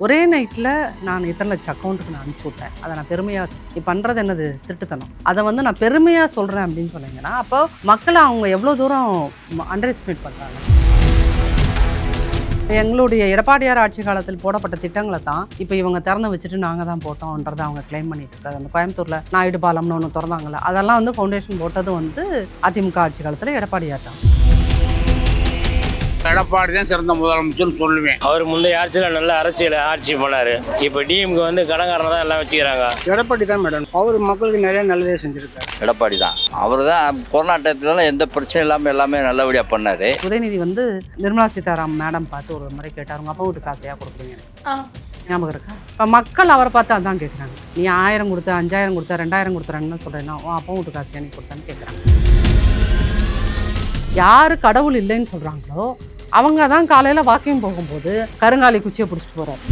ஒரே நைட்டில் நான் இத்தனை லட்சம் அக்கௌண்ட்டுக்கு நான் அனுப்பிச்சி விட்டேன். அதை நான் பெருமையாக நீ பண்ணுறது என்னது திருட்டுத்தனம். அதை வந்து நான் பெருமையாக சொல்கிறேன் அப்படின்னு சொன்னீங்கன்னா, அப்போ மக்களை அவங்க எவ்வளோ தூரம் அண்டர் எஸ்டிமேட் பண்ணுறாங்க. எங்களுடைய எடப்பாடியார் ஆட்சி காலத்தில் போடப்பட்ட திட்டங்களை தான் இப்போ இவங்க திறந்து வச்சுட்டு நாங்கள் தான் போட்டோன்றதை அவங்க கிளைம் பண்ணிட்டு இருக்காது. அந்த கோயம்புத்தூரில் நாயுடு பாலம்னு ஒன்று திறந்தாங்கல்ல, அதெல்லாம் வந்து ஃபவுண்டேஷன் போட்டது வந்து அதிமுக ஆட்சி காலத்தில் எடப்பாடியார் தான். எடப்பாடி தான் சிறந்த முதலமைச்சர்னு சொல்லுவேன். அவர் முந்தைய ஆட்சியில் நல்ல அரசியல் ஆட்சி பண்ணாரு. இப்போ டிஎம்க்கு வந்து கடங்காரனை தான் எல்லாம் வச்சுக்கிறாங்க. எடப்பாடி தான் மேடம். அவர் மக்களுக்கு நிறைய நல்லதே செஞ்சிருக்காரு. எடப்பாடி தான். அவர் தான் கொரோனா டயத்துலலாம் எந்த பிரச்சனையும் இல்லாமல் எல்லாமே நல்லபடியாக பண்ணாரு. உதயநிதி வந்து நிர்மலா சீதாராமன் மேடம் பார்த்து ஒரு முறை கேட்டார், உங்கள் அப்பா வீட்டு காசையாக கொடுக்குறீங்க, ஞாபகம் இருக்கா? இப்போ மக்கள் அவரை பார்த்து அதான் கேட்குறாங்க. நீ 1000 கொடுத்த, 5000 கொடுத்த, 2000 கொடுத்துறாங்கன்னு சொல்கிறேன்னா உன் அப்பா வீட்டு காசையாக நீ கொடுத்தான்னு கேட்குறாங்க. யார் கடவுள் இல்லைன்னு சொல்கிறாங்களோ அவங்க தான் காலையில் வாக்கிங் போகும்போது கருங்காலி குச்சியை பிடிச்சிட்டு போகிறார்.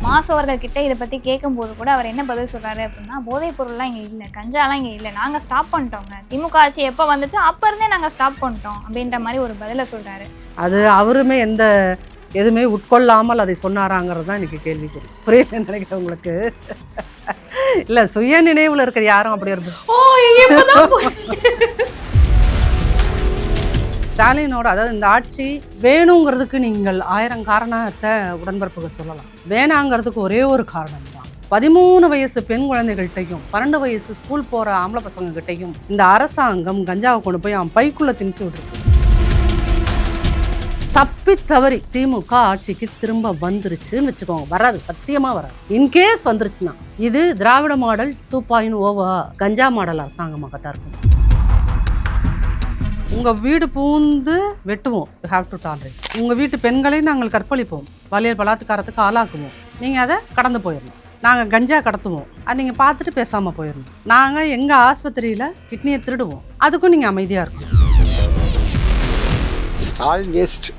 மாசு அவர்கள் கிட்ட இதை பற்றி கேட்கும்போது கூட அவர் என்ன பதில் சொல்கிறாரு அப்படின்னா, போதைப் பொருள்லாம் இங்கே இல்லை, கஞ்சாலாம் இங்கே இல்லை, நாங்கள் ஸ்டாப் பண்ணிட்டோங்க, திமுக ஆட்சி எப்போ வந்துச்சோ அப்போ இருந்தே நாங்கள் ஸ்டாப் பண்ணிட்டோம் அப்படின்ற மாதிரி ஒரு பதிலை சொல்கிறாரு. அது அவருமே எந்த எதுவுமே உட்கொள்ளாமல் அதை சொன்னாராங்கிறது தான் எனக்கு கேள்விக்குறி. புரியல நினைக்கிறேன் உங்களுக்கு. இல்லை, சுய நினைவில் இருக்கிற யாரும் அப்படி இருக்கும். ஸ்டாலினோட, அதாவது இந்த ஆட்சி வேணுங்கிறதுக்கு நீங்கள் 1000 காரணத்தை உடன்பிறப்புகள் சொல்லலாம். வேணாங்கிறதுக்கு ஒரே ஒரு காரணம் தான். 13 வயசு பெண் குழந்தைகள்கிட்டையும் 12 வயசு ஸ்கூல் போகிற ஆம்பளை பசங்க கிட்டையும் இந்த அரசாங்கம் கஞ்சாவை கொண்டு போய் அவன் பைக்குள்ளே திணிச்சு விட்டுருக்கு. தப்பி தவறி திமுக ஆட்சிக்கு திரும்ப வந்துருச்சுன்னு வச்சுக்கோங்க, வராது, சத்தியமாக வராது. இன்கேஸ் வந்துருச்சுன்னா இது திராவிட மாடல் 2.0 கஞ்சா மாடல் அரசாங்கமாகத்தான் இருக்கும். உங்கள் வீடு பூந்து வெட்டுவோம், யூ ஹாவ் டு டாலரேட். உங்கள் வீட்டு பெண்களை நாங்கள் கற்பழிப்போம், பாலியல் பலாத்காரத்துக்கு ஆளாக்குவோம், நீங்கள் அதை கடந்து போயிடணும். நாங்கள் கஞ்சா கடத்துவோம், அது நீங்கள் பார்த்துட்டு பேசாமல் போயிடணும். நாங்கள் எங்கள் ஆஸ்பத்திரியில் கிட்னியை திருடுவோம், அதுக்கும் நீங்கள் அமைதியாக இருக்கணும். ஸ்டாலின் வேஸ்ட்.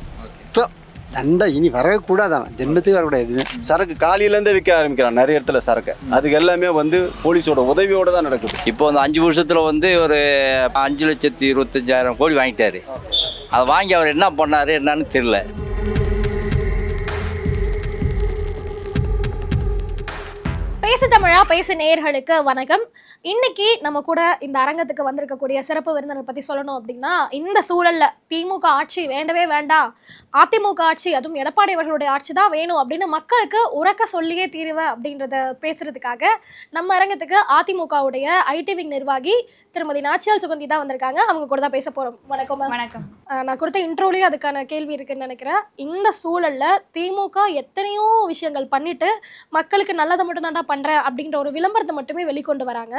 தண்டை இனி வரக்கூடாதான், ஜென்மத்துக்கு வரக்கூடாது. எதுவுமே சரக்கு காலையிலேருந்தே விற்க ஆரம்பிக்கிறான் நிறைய இடத்துல சரக்கு. அதுக்கு எல்லாமே வந்து போலீஸோட உதவியோடு தான் நடக்குது. இப்போ வந்து 5 வருஷத்தில் வந்து ஒரு 5,25,000 கோடி வாங்கிட்டாரு. அதை வாங்கி அவர் என்ன பண்ணார் என்னன்னு தெரியல. பேசு தமிழா பேசு நேயர்களுக்கு வணக்கம். இன்னைக்கு நம்ம கூட இந்த அரங்கத்துக்கு வந்திருக்கக்கூடிய சிறப்பு விருந்தினர் பற்றி சொல்லணும் அப்படின்னா, இந்த சூழல்ல திமுக ஆட்சி வேண்டவே வேண்டாம், அதிமுக ஆட்சி அதுவும் எடப்பாடி அவர்களுடைய ஆட்சி தான் வேணும் அப்படின்னு மக்களுக்கு உறக்க சொல்லியே தீருவேன் அப்படின்றத பேசுறதுக்காக நம்ம அரங்கத்துக்கு அதிமுகவுடைய ஐடி விங் நிர்வாகி திருமதி நாச்சியால் சுகந்தி தான் வந்திருக்காங்க. அவங்க கூட தான் பேச போறோம். வணக்கம். வணக்கம். நான் கொடுத்த இன்ட்ரோலயே அதுக்கான கேள்வி இருக்குன்னு நினைக்கிறேன். இந்த சூழல்ல திமுக எத்தனையோ விஷயங்கள் பண்ணிட்டு மக்களுக்கு நல்லதை மட்டும் தான்டா பண்றேன் அப்படின்ற ஒரு விளம்பரத்தை மட்டுமே வெளிக்கொண்டு வராங்க.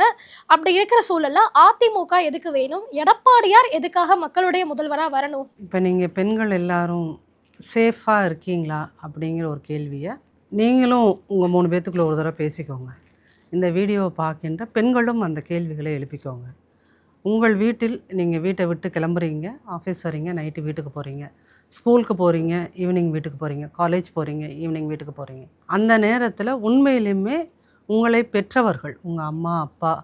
அப்படி இருக்கிற சூழல்ல அதிமுக எதுக்கு வேணும், எடப்பாடியார் எதுக்காக மக்களுடைய முதல்வராக வரணும்? இப்போ நீங்கள் பெண்கள் எல்லாரும் சேஃபாக இருக்கீங்களா அப்படிங்கிற ஒரு கேள்வியை நீங்களும் உங்கள் 3 பேத்துக்குள்ள ஒரு தடவை பேசிக்கோங்க. இந்த வீடியோவை பார்க்கின்ற பெண்களும் அந்த கேள்விகளை எழுப்பிக்கோங்க. உங்கள் வீட்டில் நீங்கள் வீட்டை விட்டு கிளம்புறீங்க, ஆஃபீஸ் வரீங்க, நைட்டு வீட்டுக்கு போகிறீங்க, ஸ்கூலுக்கு போகிறீங்க, ஈவினிங் வீட்டுக்கு போகிறீங்க, காலேஜ் போகிறீங்க, ஈவினிங் வீட்டுக்கு போகிறீங்க. அந்த நேரத்தில் உண்மையிலுமே உங்களை பெற்றவர்கள், உங்கள் அம்மா அப்பா,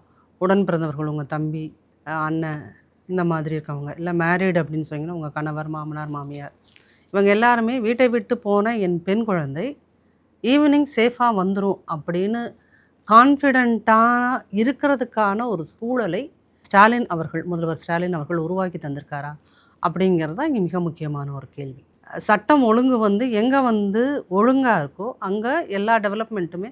உடன் பிறந்தவர்கள், உங்கள் தம்பி அண்ணன், இந்த மாதிரி இருக்கவங்க, இல்லை மேரீடு அப்படின்னு சொன்னீங்கன்னா உங்கள் கணவர், மாமனார், மாமியார், இவங்க எல்லாருமே வீட்டை விட்டு போன என் பெண் குழந்தை ஈவினிங் சேஃபாக வந்துடும் அப்படின்னு கான்ஃபிடெண்ட்டாக இருக்கிறதுக்கான ஒரு சூழலை ஸ்டாலின் அவர்கள், முதல்வர் ஸ்டாலின் அவர்கள் உருவாக்கி தந்திருக்காரா அப்படிங்கிறது தான் இங்கே மிக முக்கியமான ஒரு கேள்வி. சட்டம் ஒழுங்கு வந்து எங்கே வந்து ஒழுங்காக இருக்கோ அங்கே எல்லா டெவலப்மெண்ட்டுமே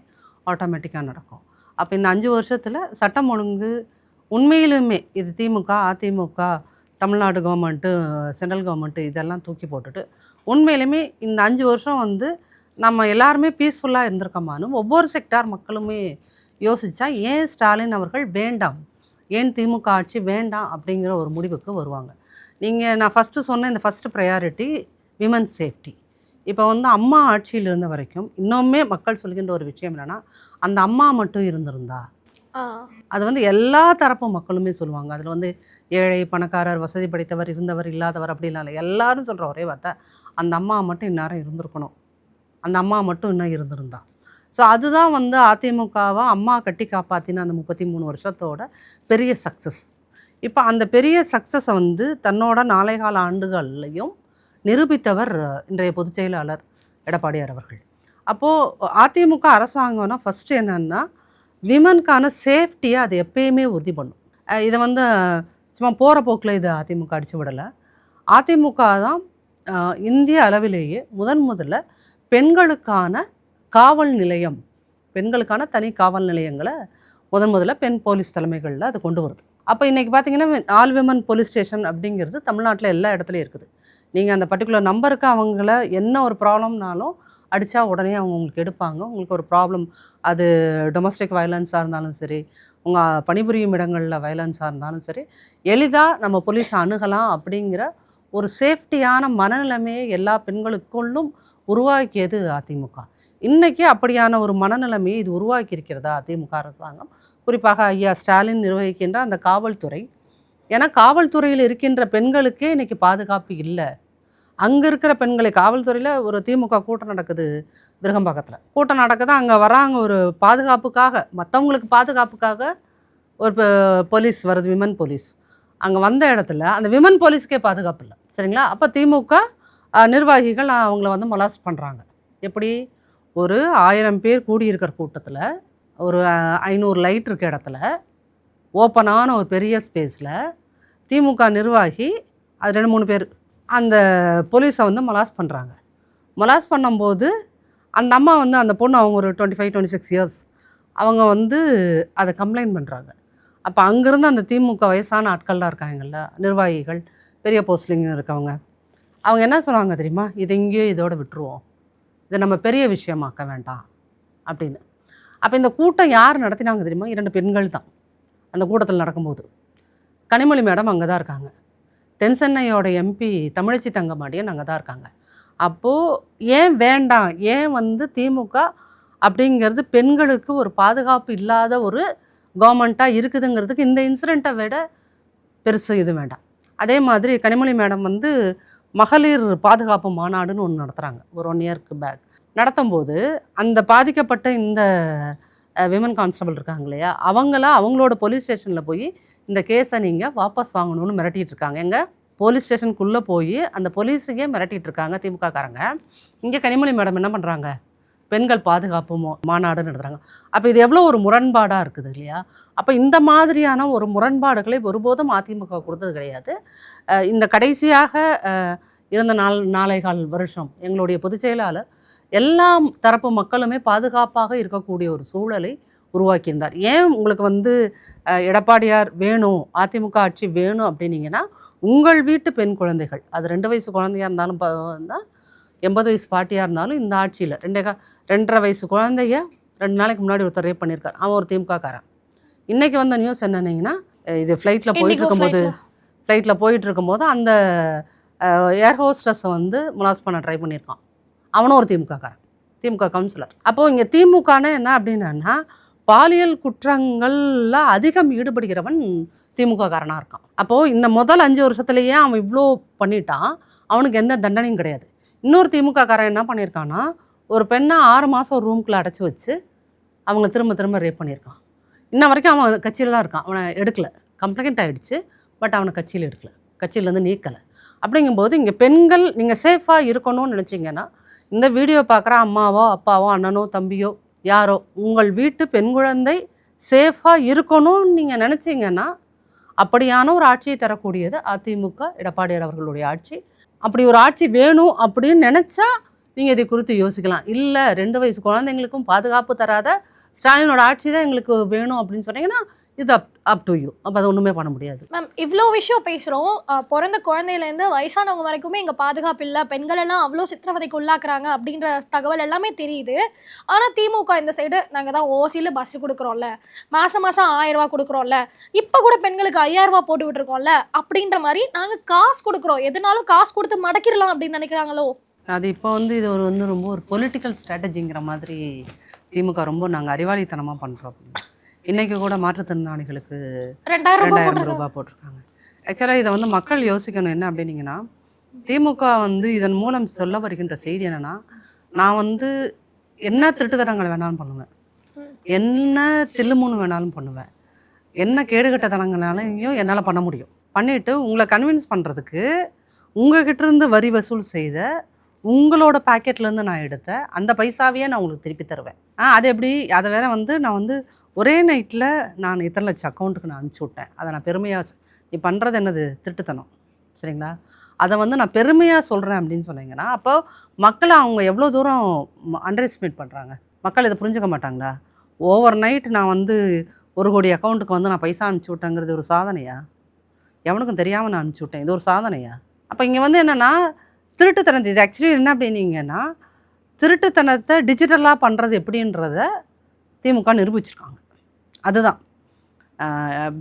ஆட்டோமேட்டிக்காக நடக்கும். அப்போ இந்த 5 வருஷத்தில் சட்டம் ஒழுங்கு உண்மையிலுமே இது DMK, AIADMK, Tamil Nadu government, central government இதெல்லாம் தூக்கி போட்டுட்டு உண்மையிலுமே இந்த 5 வருஷம் வந்து நம்ம எல்லாருமே பீஸ்ஃபுல்லாக இருந்திருக்கோமானும் ஒவ்வொரு செக்டார் மக்களுமே யோசித்தா ஏன் ஸ்டாலின் அவர்கள் வேண்டாம், ஏன் திமுக ஆட்சி வேண்டாம் அப்படிங்கிற ஒரு முடிவுக்கு வருவாங்க. நான் ஃபஸ்ட்டு சொன்ன இந்த ஃபஸ்ட்டு ப்ரையாரிட்டி விமன்ஸ் சேஃப்டி. இப்போ வந்து அம்மா ஆட்சியில் இருந்த வரைக்கும் இன்னுமே மக்கள் சொல்கின்ற ஒரு விஷயம் என்னென்னா, அந்த அம்மா மட்டும் இருந்திருந்தா, அது வந்து எல்லா தரப்பு மக்களுமே சொல்லுவாங்க. அதில் வந்து ஏழை, பணக்காரர், வசதி படைத்தவர், இருந்தவர், இல்லாதவர் அப்படிலாம் இல்லை. எல்லாரும் சொல்கிற ஒரே வார்த்தை, அந்த அம்மா மட்டும் இந்நேரம் இருந்திருக்கணும், அந்த அம்மா மட்டும் இன்னும் இருந்திருந்தா. ஸோ அதுதான் வந்து அதிமுகவை அம்மா கட்டி காப்பாற்றின அந்த 33 வருஷத்தோட பெரிய சக்ஸஸ். இப்போ அந்த பெரிய சக்ஸஸை வந்து தன்னோட 4.25 ஆண்டுகள்லையும் நிரூபித்தவர் இன்றைய பொதுச் செயலாளர் எடப்பாடியார் அவர்கள். அப்போது அதிமுக அரசாங்கம்னா ஃபஸ்ட்டு என்னன்னா விமனுக்கான சேஃப்டியை அது எப்பயுமே உறுதி பண்ணும். இதை வந்து சும்மா போகிற போக்கில் இதை அதிமுக அடித்து விடலை. அதிமுக தான் இந்திய அளவிலேயே முதல்ல பெண்களுக்கான காவல் நிலையம், பெண்களுக்கான தனி காவல் நிலையங்களை முதல்ல பெண் போலீஸ் தலைமைகளில் அது கொண்டு வருது. அப்போ இன்றைக்கி பார்த்தீங்கன்னா ஆல் விமன் போலீஸ் ஸ்டேஷன் அப்படிங்கிறது தமிழ்நாட்டில் எல்லா இடத்துலையும் இருக்குது. நீங்கள் அந்த பர்டிகுலர் நம்பருக்கு அவங்கள என்ன ஒரு ப்ராப்ளம்னாலும் அடித்தா உடனே அவங்க உங்களுக்கு எடுப்பாங்க. உங்களுக்கு ஒரு ப்ராப்ளம், அது டொமஸ்டிக் வயலன்ஸாக இருந்தாலும் சரி, உங்கள் பணிபுரியும் இடங்களில் வயலன்ஸாக இருந்தாலும் சரி, எளிதாக நம்ம போலீஸை அணுகலாம் அப்படிங்கிற ஒரு சேஃப்டியான மனநிலைமையை எல்லா பெண்களுக்குள்ளும் உருவாக்கியது அதிமுக. இன்றைக்கி அப்படியான ஒரு மனநிலைமையை இது உருவாக்கி இருக்கிறதா அதிமுக அரசாங்கம், குறிப்பாக ஐயா ஸ்டாலின் நிர்வகிக்கின்ற அந்த காவல்துறை. ஏன்னா காவல்துறையில் இருக்கின்ற பெண்களுக்கே இன்றைக்கி பாதுகாப்பு இல்லை. அங்கே இருக்கிற பெண்களை, காவல்துறையில் ஒரு திமுக கூட்டம் நடக்குது விருகம்பாக்கத்தில், கூட்டம் நடக்குது, அங்கே வராங்க ஒரு பாதுகாப்புக்காக, மற்றவங்களுக்கு பாதுகாப்புக்காக ஒரு போலீஸ் வருது, விமன் போலீஸ். அங்கே வந்த இடத்துல அந்த விமன் போலீஸ்க்கே பாதுகாப்பு இல்லை, சரிங்களா? அப்போ திமுக நிர்வாகிகள் அவங்கள வந்து மொலாஸ்ட் பண்ணுறாங்க. எப்படி? ஒரு 1000 பேர் கூடியிருக்கிற கூட்டத்தில், ஒரு 500 லைட் இருக்க இடத்துல, ஓப்பனான ஒரு பெரிய ஸ்பேஸில் திமுக நிர்வாகி அது 2-3 பேர் அந்த போலீஸை வந்து மொலாஸ்ட் பண்ணுறாங்க. மொலாஸ்ட் பண்ணும்போது அந்த அம்மா வந்து, அந்த பொண்ணு, அவங்க ஒரு 25-26 இயர்ஸ், அவங்க வந்து அதை கம்ப்ளைண்ட் பண்ணுறாங்க. அப்போ அங்கேருந்து அந்த திமுக வயசான ஆட்கள்லாம் இருக்காங்கல்ல, நிர்வாகிகள், பெரிய போஸ்டிங் இருக்கவங்க, அவங்க என்ன சொன்னாங்க தெரியுமா? இது எங்கேயோ இதோட விட்டுருவோம், இதை நம்ம பெரிய விஷயமாக்க வேண்டாம் அப்படின்னு. அப்போ இந்த கூட்டம் யார் நடத்தினாங்க தெரியுமா? 2 பெண்கள் தான் அந்த கூட்டத்தில் நடக்கும்போது. கனிமொழி மேடம் அங்கே தான் இருக்காங்க, தென் சென்னையோட எம்பி தமிழச்சி தங்கமாடியன் அங்கே தான் இருக்காங்க. அப்போது ஏன் வேண்டாம், ஏன் வந்து திமுக அப்படிங்கிறது பெண்களுக்கு ஒரு பாதுகாப்பு இல்லாத ஒரு கவர்மெண்ட்டாக இருக்குதுங்கிறதுக்கு இந்த இன்சிடெண்ட்டை விட பெருசு இது வேண்டாம். அதே மாதிரி கனிமொழி மேடம் வந்து மகளிர் பாதுகாப்பு மாநாடுன்னு ஒன்று நடத்துகிறாங்க, ஒரு 1 இயருக்கு பேக். நடத்தும்போது அந்த பாதிக்கப்பட்ட இந்த விமன் கான்ஸ்டபிள் இருக்காங்க இல்லையா, அவங்களோட போலீஸ் ஸ்டேஷனில் போய் இந்த கேஸை நீங்கள் வாபஸ் வாங்கணும்னு மிரட்டிகிட்டு இருக்காங்க. எங்கள் போலீஸ் ஸ்டேஷனுக்குள்ளே போய் அந்த போலீஸுக்கே மிரட்டிகிட்டு இருக்காங்க திமுககாரங்க. இங்கே கனிமொழி மேடம் என்ன பண்ணுறாங்க? பெண்கள் பாதுகாப்பு மாநாடுன்னு நடத்துகிறாங்க. அப்போ இது எவ்வளோ ஒரு முரண்பாடாக இருக்குது இல்லையா? அப்போ இந்த மாதிரியான ஒரு முரண்பாடுகளை ஒருபோதும் அதிமுக கொடுத்தது கிடையாது. இந்த கடைசியாக இருந்த 4.25 வருஷம் எங்களுடைய பொதுச் செயலாளர் எல்லா தரப்பு மக்களுமே பாதுகாப்பாக இருக்கக்கூடிய ஒரு சூழலை உருவாக்கியிருந்தார். ஏன் உங்களுக்கு வந்து எடப்பாடியார் வேணும், அதிமுக ஆட்சி வேணும் அப்படின்னீங்கன்னா, உங்கள் வீட்டு பெண் குழந்தைகள், அது 2 வயசு குழந்தையாக இருந்தாலும் தான், 80 வயசு பாட்டியாக இருந்தாலும், இந்த ஆட்சியில் 2.5 வயசு குழந்தைய 2 நாளைக்கு முன்னாடி ஒருத்தர் ரேப் பண்ணியிருக்கார், அவன் ஒரு திமுககாரன். இன்றைக்கி வந்த நியூஸ் என்னன்னீங்கன்னா, இது ஃப்ளைட்டில் போயிட்டு இருக்கும்போது அந்த ஏர் ஹோஸ்டஸை வந்து மொலாஸ்ட் பண்ண ட்ரை பண்ணியிருக்கான், அவனும் ஒரு திமுககாரன், திமுக கவுன்சிலர். அப்போது இங்கே திமுகனா என்ன அப்படின்னா, பாலியல் குற்றங்களில் அதிகம் ஈடுபடுகிறவன் திமுககாரனாக இருக்கான். அப்போது இந்த முதல் 5 வருஷத்துலேயே அவன் இவ்வளோ பண்ணிட்டான், அவனுக்கு எந்த தண்டனையும் கிடையாது. இன்னொரு திமுககாரன் என்ன பண்ணியிருக்கான்னா, ஒரு பெண்ணை 6 மாதம் ஒரு ரூம்குள்ளே அடைச்சி வச்சு அவங்க திரும்ப ரேப் பண்ணியிருக்கான். இன்ன வரைக்கும் அவன் கட்சியில் தான் இருக்கான், அவனை எடுக்கலை, கம்ப்ளைண்ட் ஆகிடுச்சு, பட் அவனை கட்சியில் எடுக்கலை, கட்சியிலேருந்து நீக்கலை. அப்படிங்கும்போது இங்கே பெண்கள் நீங்கள் சேஃபாக இருக்கணும்னு நினச்சிங்கன்னா, இந்த வீடியோ பார்க்குற அம்மாவோ அப்பாவோ அண்ணனோ தம்பியோ யாரோ, உங்கள் வீட்டு பெண் குழந்தை சேஃபாக இருக்கணும்னு நீங்கள் நினச்சிங்கன்னா, அப்படியான ஒரு ஆட்சியை தரக்கூடியது அதிமுக எடப்பாடியார் அவர்களுடைய ஆட்சி. அப்படி ஒரு ஆட்சி வேணும் அப்படின்னு நினச்சா நீங்கள் இதை குறித்து யோசிக்கலாம். இல்லை 2 வயசு குழந்தைங்களுக்கும் பாதுகாப்பு தராத ஸ்டாலினோட ஆட்சி தான் எங்களுக்கு வேணும் அப்படின்னு சொன்னீங்கன்னா, இது அப் டு யூ. அப்போ அது ஒன்றுமே பண்ண முடியாது. மேம், இவ்வளோ விஷயம் பேசுகிறோம், பிறந்த குழந்தையிலேருந்து வயசானவங்க வரைக்குமே இங்கே பாதுகாப்பு இல்லை, பெண்கள் எல்லாம் அவ்வளோ சித்திரவதைக்கு உள்ளாக்குறாங்க அப்படின்ற தகவல் எல்லாமே தெரியுது. ஆனால் திமுக இந்த சைடு நாங்கள் தான் ஓசியில் பஸ் கொடுக்குறோம்ல, மாதம் 1000 ரூபா கொடுக்குறோம்ல, இப்போ கூட பெண்களுக்கு 5000 ரூபா போட்டு விட்டுருக்கோம்ல அப்படின்ற மாதிரி நாங்கள் காசு கொடுக்குறோம், எதுனாலும் காசு கொடுத்து மடக்கிடலாம் அப்படின்னு நினைக்கிறாங்களோ? அது இப்போ வந்து இது ரொம்ப ஒரு பொலிட்டிக்கல் ஸ்ட்ராட்டஜிங்கிற மாதிரி திமுக ரொம்ப நாங்கள் அறிவாளித்தனமாக பண்ணுறோம். இன்றைக்கி கூட மாற்றுத்திறனாளிகளுக்கு 2000 ரூபாய் போட்டிருக்காங்க. ஆக்சுவலாக இதை வந்து மக்கள் யோசிக்கணும் என்ன அப்படின்னீங்கன்னா, திமுக வந்து இதன் மூலம் சொல்ல வருகின்ற செய்தி என்னென்னா, நான் வந்து என்ன திருட்டுத்தனங்கள் வேணாலும் பண்ணுவேன், என்ன தில்லுமுன்னு வேணாலும் பண்ணுவேன், என்ன கேடுகட்டத்தனங்களாலையும் என்னால் பண்ண முடியும், பண்ணிவிட்டு உங்களை கன்வின்ஸ் பண்ணுறதுக்கு உங்ககிட்ட இருந்து வரி வசூல் செய்த உங்களோட பாக்கெட்லேருந்து நான் எடுத்த அந்த பைசாவையே நான் உங்களுக்கு திருப்பி தருவேன். அது எப்படி? அதை வேற வந்து நான் வந்து ஒரே நைட்டில் நான் இத்தனை லட்சம் அக்கௌண்ட்டுக்கு நான் அனுப்பிச்சி விட்டேன். அதை நான் பெருமையாக நீ பண்ணுறது என்னது திருட்டுத்தனம், சரிங்களா? அதை வந்து நான் பெருமையாக சொல்கிறேன் அப்படின்னு சொன்னீங்கன்னா, அப்போ மக்களை அவங்க எவ்வளோ தூரம் அண்டர் எஸ்டிமேட் பண்ணுறாங்க. மக்கள் இதை புரிஞ்சுக்க மாட்டாங்களா? ஓவர் நைட் நான் வந்து 1 கோடி அக்கௌண்ட்டுக்கு வந்து நான் பைசா அனுப்பிச்சி விட்டேங்கிறது ஒரு சாதனையா? எவனுக்கும் தெரியாமல் நான் அனுப்பிச்சி விட்டேன், இது ஒரு சாதனையா? அப்போ இங்கே வந்து என்னென்னா திருட்டுத்தனத்தை, இது ஆக்சுவலி என்ன அப்படின்னீங்கன்னா திருட்டுத்தனத்தை டிஜிட்டலாக பண்ணுறது எப்படின்றத திமுக நிரூபிச்சிருக்காங்க. அதுதான்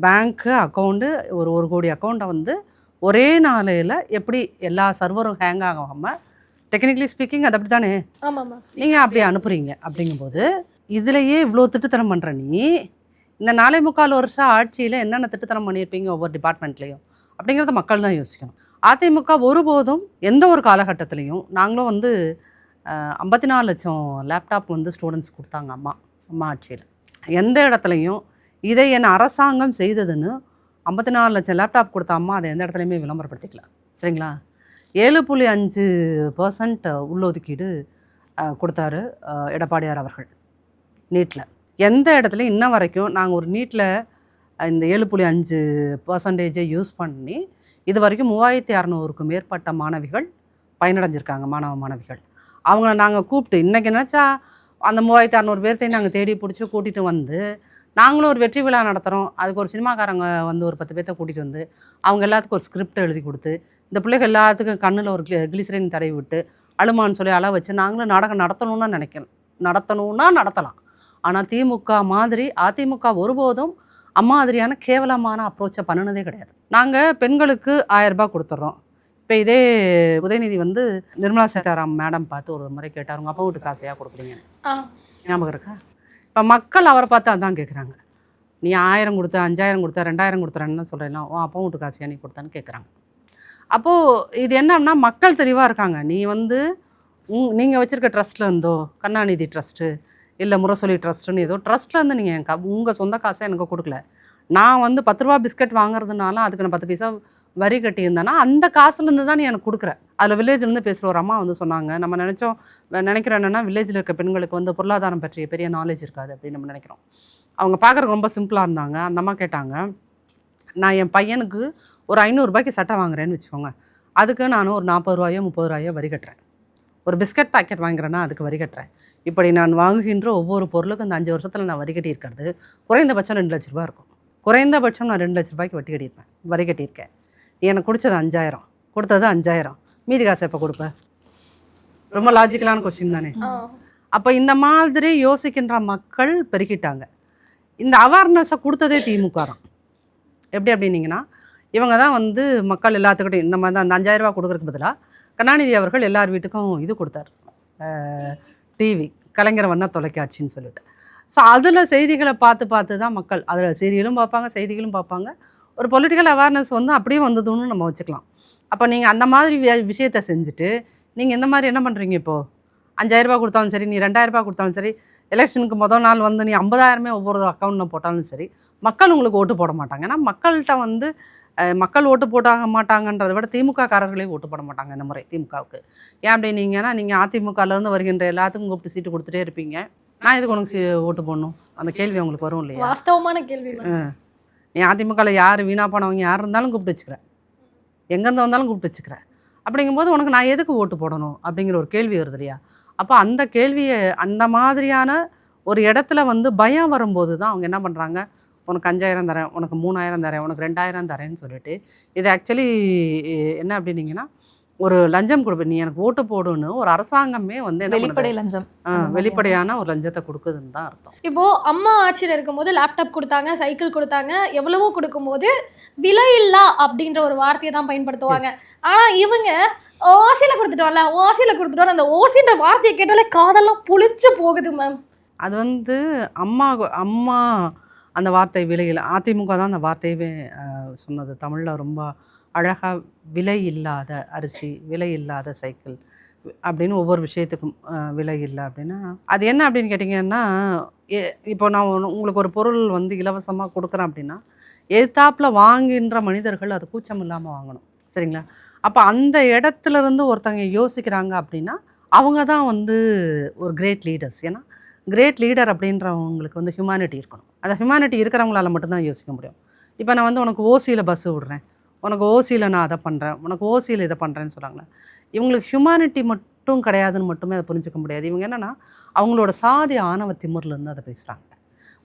பேங்க்கு அக்கௌண்ட்டு ஒரு 1 கோடி அக்கௌண்ட்டை வந்து ஒரே நாளையில் எப்படி எல்லா சர்வரும் ஹேங் ஆகாமல், டெக்னிக்கலி ஸ்பீக்கிங் அது அப்படி தானே ஆமாம்மா. நீங்கள் அப்படி அனுப்புகிறீங்க. அப்படிங்கும்போது இதுலையே இவ்வளோ திட்டுத்தனம் பண்ணுற நீ இந்த 4.25 வருஷம் ஆட்சியில் என்னென்ன திட்டுத்தனம் பண்ணியிருப்பீங்க ஒவ்வொரு டிபார்ட்மெண்ட்லேயும் அப்படிங்கிறத மக்கள் தான் யோசிக்கணும். அதிமுக ஒருபோதும் எந்த ஒரு காலகட்டத்திலையும், நாங்களும் வந்து 54 லட்சம் லேப்டாப் வந்து ஸ்டூடெண்ட்ஸ் கொடுத்தாங்க அம்மா ஆட்சியில். எந்த இடத்துலையும் இதை என் அரசாங்கம் செய்ததுன்னு 54 லட்சம் லேப்டாப் கொடுத்த அம்மா அதை எந்த இடத்துலையுமே விளம்பரப்படுத்திக்கல, சரிங்களா? 7.5% உள்ளொதுக்கீடு கொடுத்தாரு எடப்பாடியார் அவர்கள் நீட்டில். எந்த இடத்துலையும் இன்ன வரைக்கும் நாங்கள் ஒரு நீட்டில் இந்த 7.5% யூஸ் பண்ணி இது வரைக்கும் 3600க்கும் மேற்பட்ட மாணவிகள் பயனடைஞ்சிருக்காங்க, மாணவிகள். அவங்கள நாங்கள் கூப்பிட்டு இன்றைக்கி நினச்சா அந்த 3600 பேர்த்தையும் நாங்கள் தேடி பிடிச்சி கூட்டிகிட்டு வந்து நாங்களும் ஒரு வெற்றி விழா நடத்துகிறோம். அதுக்கு ஒரு சினிமாக்காரங்க வந்து ஒரு 10 பேர்த்த கூட்டிகிட்டு வந்து அவங்க எல்லாத்துக்கும் ஒரு ஸ்கிரிப்ட் எழுதி கொடுத்து இந்த பிள்ளைகள் எல்லாத்துக்கும் கண்ணில் ஒரு கிளிசரின் தடவி விட்டு அழுமான்னு சொல்லி அளவு வச்சு நாங்களும் நாடகம் நடத்தணும்னா நடத்தலாம். ஆனால் திமுக மாதிரி அதிமுக ஒருபோதும் அம்மாதிரியான கேவலமான அப்ரோச்சை பண்ணினதே கிடையாது. நாங்கள் பெண்களுக்கு 1000 ரூபாய் கொடுத்துட்றோம். இப்போ இதே உதயநிதி வந்து நிர்மலா சீதாராமன் மேடம் பார்த்து ஒரு முறை கேட்டார், உங்கள் அப்பா வீட்டுக்கு காசையாக கொடுக்குறீங்க, ஞாபகம் இருக்கா? இப்போ மக்கள் அவரை பார்த்து அதான் கேட்குறாங்க. நீ 1000 கொடுத்த, 5000 கொடுத்த, 2000 கொடுத்துறேன்னு சொல்கிறேன், உன் அப்பா வீட்டு காசையாக நீ கொடுத்தான்னு கேட்குறாங்க. அப்போது இது என்னன்னா மக்கள் தெளிவாக இருக்காங்க. நீ வந்து நீங்கள் வச்சுருக்க ட்ரஸ்ட்டில் இருந்தோ, கருணாநிதி ட்ரஸ்ட்டு இல்லை முரசொலி ட்ரஸ்ட்டுன்னு ஏதோ ட்ரஸ்ட்லேருந்து நீங்கள் உங்கள் சொந்த காசை எனக்கு கொடுக்கல. நான் வந்து 10 ரூபா பிஸ்கட் வாங்குறதுனால அதுக்கு நான் 10 பைசா வரி கட்டியிருந்தேன்னா அந்த காசுலேருந்து தான் நீ எனக்கு கொடுக்குற. அதில் வில்லேஜ்லேருந்து பேசுகிற ஒரு அம்மா வந்து சொன்னாங்க, நம்ம நினைக்கிறோம் என்னென்னா வில்லேஜில் இருக்க பெண்களுக்கு வந்து பொருளாதாரம் பற்றிய பெரிய நாலேஜ் இருக்காது அப்படின்னு நம்ம நினைக்கிறோம். அவங்க பார்க்குறதுக்கு ரொம்ப சிம்பிளாக இருந்தாங்க. அந்த அம்மா கேட்டாங்க, நான் என் பையனுக்கு ஒரு 500 ரூபாய்க்கு சட்டை வாங்குறேன்னு வச்சுக்கோங்க, அதுக்கு நான் ஒரு 40 ரூபாயோ 30 ரூபாயோ வரி கட்டுறேன். ஒரு பிஸ்கட் பாக்கெட் வாங்குறேன்னா அதுக்கு வரி கட்டுறேன். இப்படி நான் வாங்குகின்ற ஒவ்வொரு பொருளுக்கும் இந்த 5 வருஷத்தில் நான் வரி கட்டியிருக்கிறது குறைந்தபட்சம் 2 லட்ச ரூபா இருக்கும். குறைந்தபட்சம் நான் 2 லட்ச ரூபாய்க்கு வரி கட்டியிருக்கேன். நீ எனக்கு கொடுத்தது 5000, கொடுத்தது 5000, மீதி காசு எப்போ கொடுப்பேன்? ரொம்ப லாஜிக்கலான கொஸ்டின் தானே. அப்போ இந்த மாதிரி யோசிக்கின்ற மக்கள் பெருக்கிட்டாங்க. இந்த அவேர்னஸை கொடுத்ததே திமுக தான். எப்படி அப்படின்னீங்கன்னா, இவங்க தான் வந்து மக்கள் எல்லாத்துக்கிட்டையும் இந்த மாதிரி தான் அந்த 5000 ரூபா கொடுக்குறதுக்கு பதிலாக கருணாநிதி அவர்கள் எல்லார் வீட்டுக்கும் இது கொடுத்தார், டிவி, கலைஞர் வண்ண தொலைக்காட்சின்னு சொல்லிட்டு. ஸோ அதில் செய்திகளை பார்த்து தான் மக்கள் அதில் சீரியலும் பார்ப்பாங்க, செய்திகளும் பார்ப்பாங்க. ஒரு பொலிட்டிக்கல் அவேர்னஸ் வந்து அப்படியே வந்ததுன்னு நம்ம வச்சுக்கலாம். அப்போ நீங்கள் அந்த மாதிரி விஷயத்தை செஞ்சுட்டு நீங்கள் இந்த மாதிரி என்ன பண்ணுறீங்க? இப்போது 5000 ரூபா கொடுத்தாலும் சரி, நீ 2000 ரூபா கொடுத்தாலும் சரி, எலெக்ஷனுக்கு முதல் நாள் வந்து நீ 50,000 ஒவ்வொரு அக்கௌண்ட்டில் போட்டாலும் சரி, மக்கள் உங்களுக்கு ஓட்டு போட மாட்டாங்க. ஏன்னா மக்கள்கிட்ட வந்து மக்கள் ஓட்டு போட்டாக மாட்டாங்கன்றதை விட திமுககாரர்களே ஓட்டு போட மாட்டாங்க இந்த முறை திமுகவுக்கு. ஏன் அப்படின்னீங்கன்னா, நீங்கள் அதிமுகலேருந்து வருகின்ற எல்லாத்துக்கும் கூப்பிட்டு சீட்டு கொடுத்துட்டே இருப்பீங்க. நான் இதுக்கு உனக்கு ஓட்டு போடணும், அந்த கேள்வி உங்களுக்கு வரும் இல்லையா? வாஸ்தவமான கேள்வி. நீ அதிமுகவில் யார் வீணாக போனவங்க யார் இருந்தாலும் கூப்பிட்டு வச்சுக்கிறேன், எங்கேருந்து வந்தாலும் கூப்பிட்டு வச்சுக்கிறேன். அப்படிங்கும்போது உனக்கு நான் எதுக்கு ஓட்டு போடணும் அப்படிங்கிற ஒரு கேள்வி வருது இல்லையா? அப்போ அந்த கேள்வியை அந்த மாதிரியான ஒரு இடத்துல வந்து பயம் வரும்போது தான் அவங்க என்ன பண்ணுறாங்க, உனக்கு 5000 தரேன், உனக்கு 3000 தரேன், உனக்கு 2000 தரேன்னு சொல்லிட்டு இது ஆக்சுவலி என்ன அப்படின்னீங்கன்னா ஒரு லஞ்சம் கொடுப்பேன், நீ எனக்கு ஓட்டு போடுன்னு ஒரு அரசாங்கமே வந்து வெளிப்படை லஞ்சம், வெளிப்படையான ஒரு லஞ்சத்தை கொடுக்குதுன்னு தான் அர்த்தம். இப்போ அம்மா ஆட்சியில் இருக்கும்போது லேப்டாப் கொடுத்தாங்க, சைக்கிள் கொடுத்தாங்க, எவ்வளவோ கொடுக்கும்போது விலையில்லா அப்படின்ற ஒரு வார்த்தையை தான் பயன்படுத்துவாங்க. ஆனால் இவங்க ஓசியில் கொடுத்துட்டோம்ல, ஓசியில் கொடுத்துட்டோம், அந்த ஓசின்ற வார்த்தையை கேட்டாலே காதெல்லாம் புளிச்சு போகுது மேம். அது வந்து அம்மா அந்த வார்த்தை விலையில், அதிமுக தான் அந்த வார்த்தையவே சொன்னது தமிழில் ரொம்ப அழகாக. விலை இல்லாத அரிசி, விலை இல்லாத சைக்கிள் அப்படின்னு ஒவ்வொரு விஷயத்துக்கும் விலை இல்லை அப்படின்னா அது என்ன அப்படின்னு கேட்டிங்கன்னா, இப்போ நான் உங்களுக்கு ஒரு பொருள் வந்து இலவசமாக கொடுக்குறேன் அப்படின்னா எதிர்த்தாப்பில் வாங்குகின்ற மனிதர்கள் அது கூச்சம் இல்லாமல் வாங்கணும், சரிங்களா? அப்போ அந்த இடத்துல இருந்து ஒருத்தங்க யோசிக்கிறாங்க அப்படின்னா அவங்க தான் வந்து ஒரு கிரேட் லீடர்ஸ். ஏன்னா கிரேட் லீடர் அப்படின்றவங்களுக்கு வந்து ஹியூமனிட்டி இருக்கணும். அந்த ஹியூமனிட்டி இருக்கிறவங்களால மட்டும்தான் யோசிக்க முடியும். இப்போ நான் வந்து உனக்கு ஓசியில் பஸ்ஸு விடுறேன், உனக்கு ஓசியில் நான் அதை பண்ணுறேன், உனக்கு ஓசியில் இதை பண்ணுறேன்னு சொல்கிறாங்களே, இவங்களுக்கு ஹியூமனிட்டி மட்டும் கிடையாதுன்னு மட்டுமே அதை புரிஞ்சிக்க முடியாது. இவங்க என்னென்னா அவங்களோட சாதி ஆணவ திமிர்லேருந்து அதை பேசுகிறாங்க.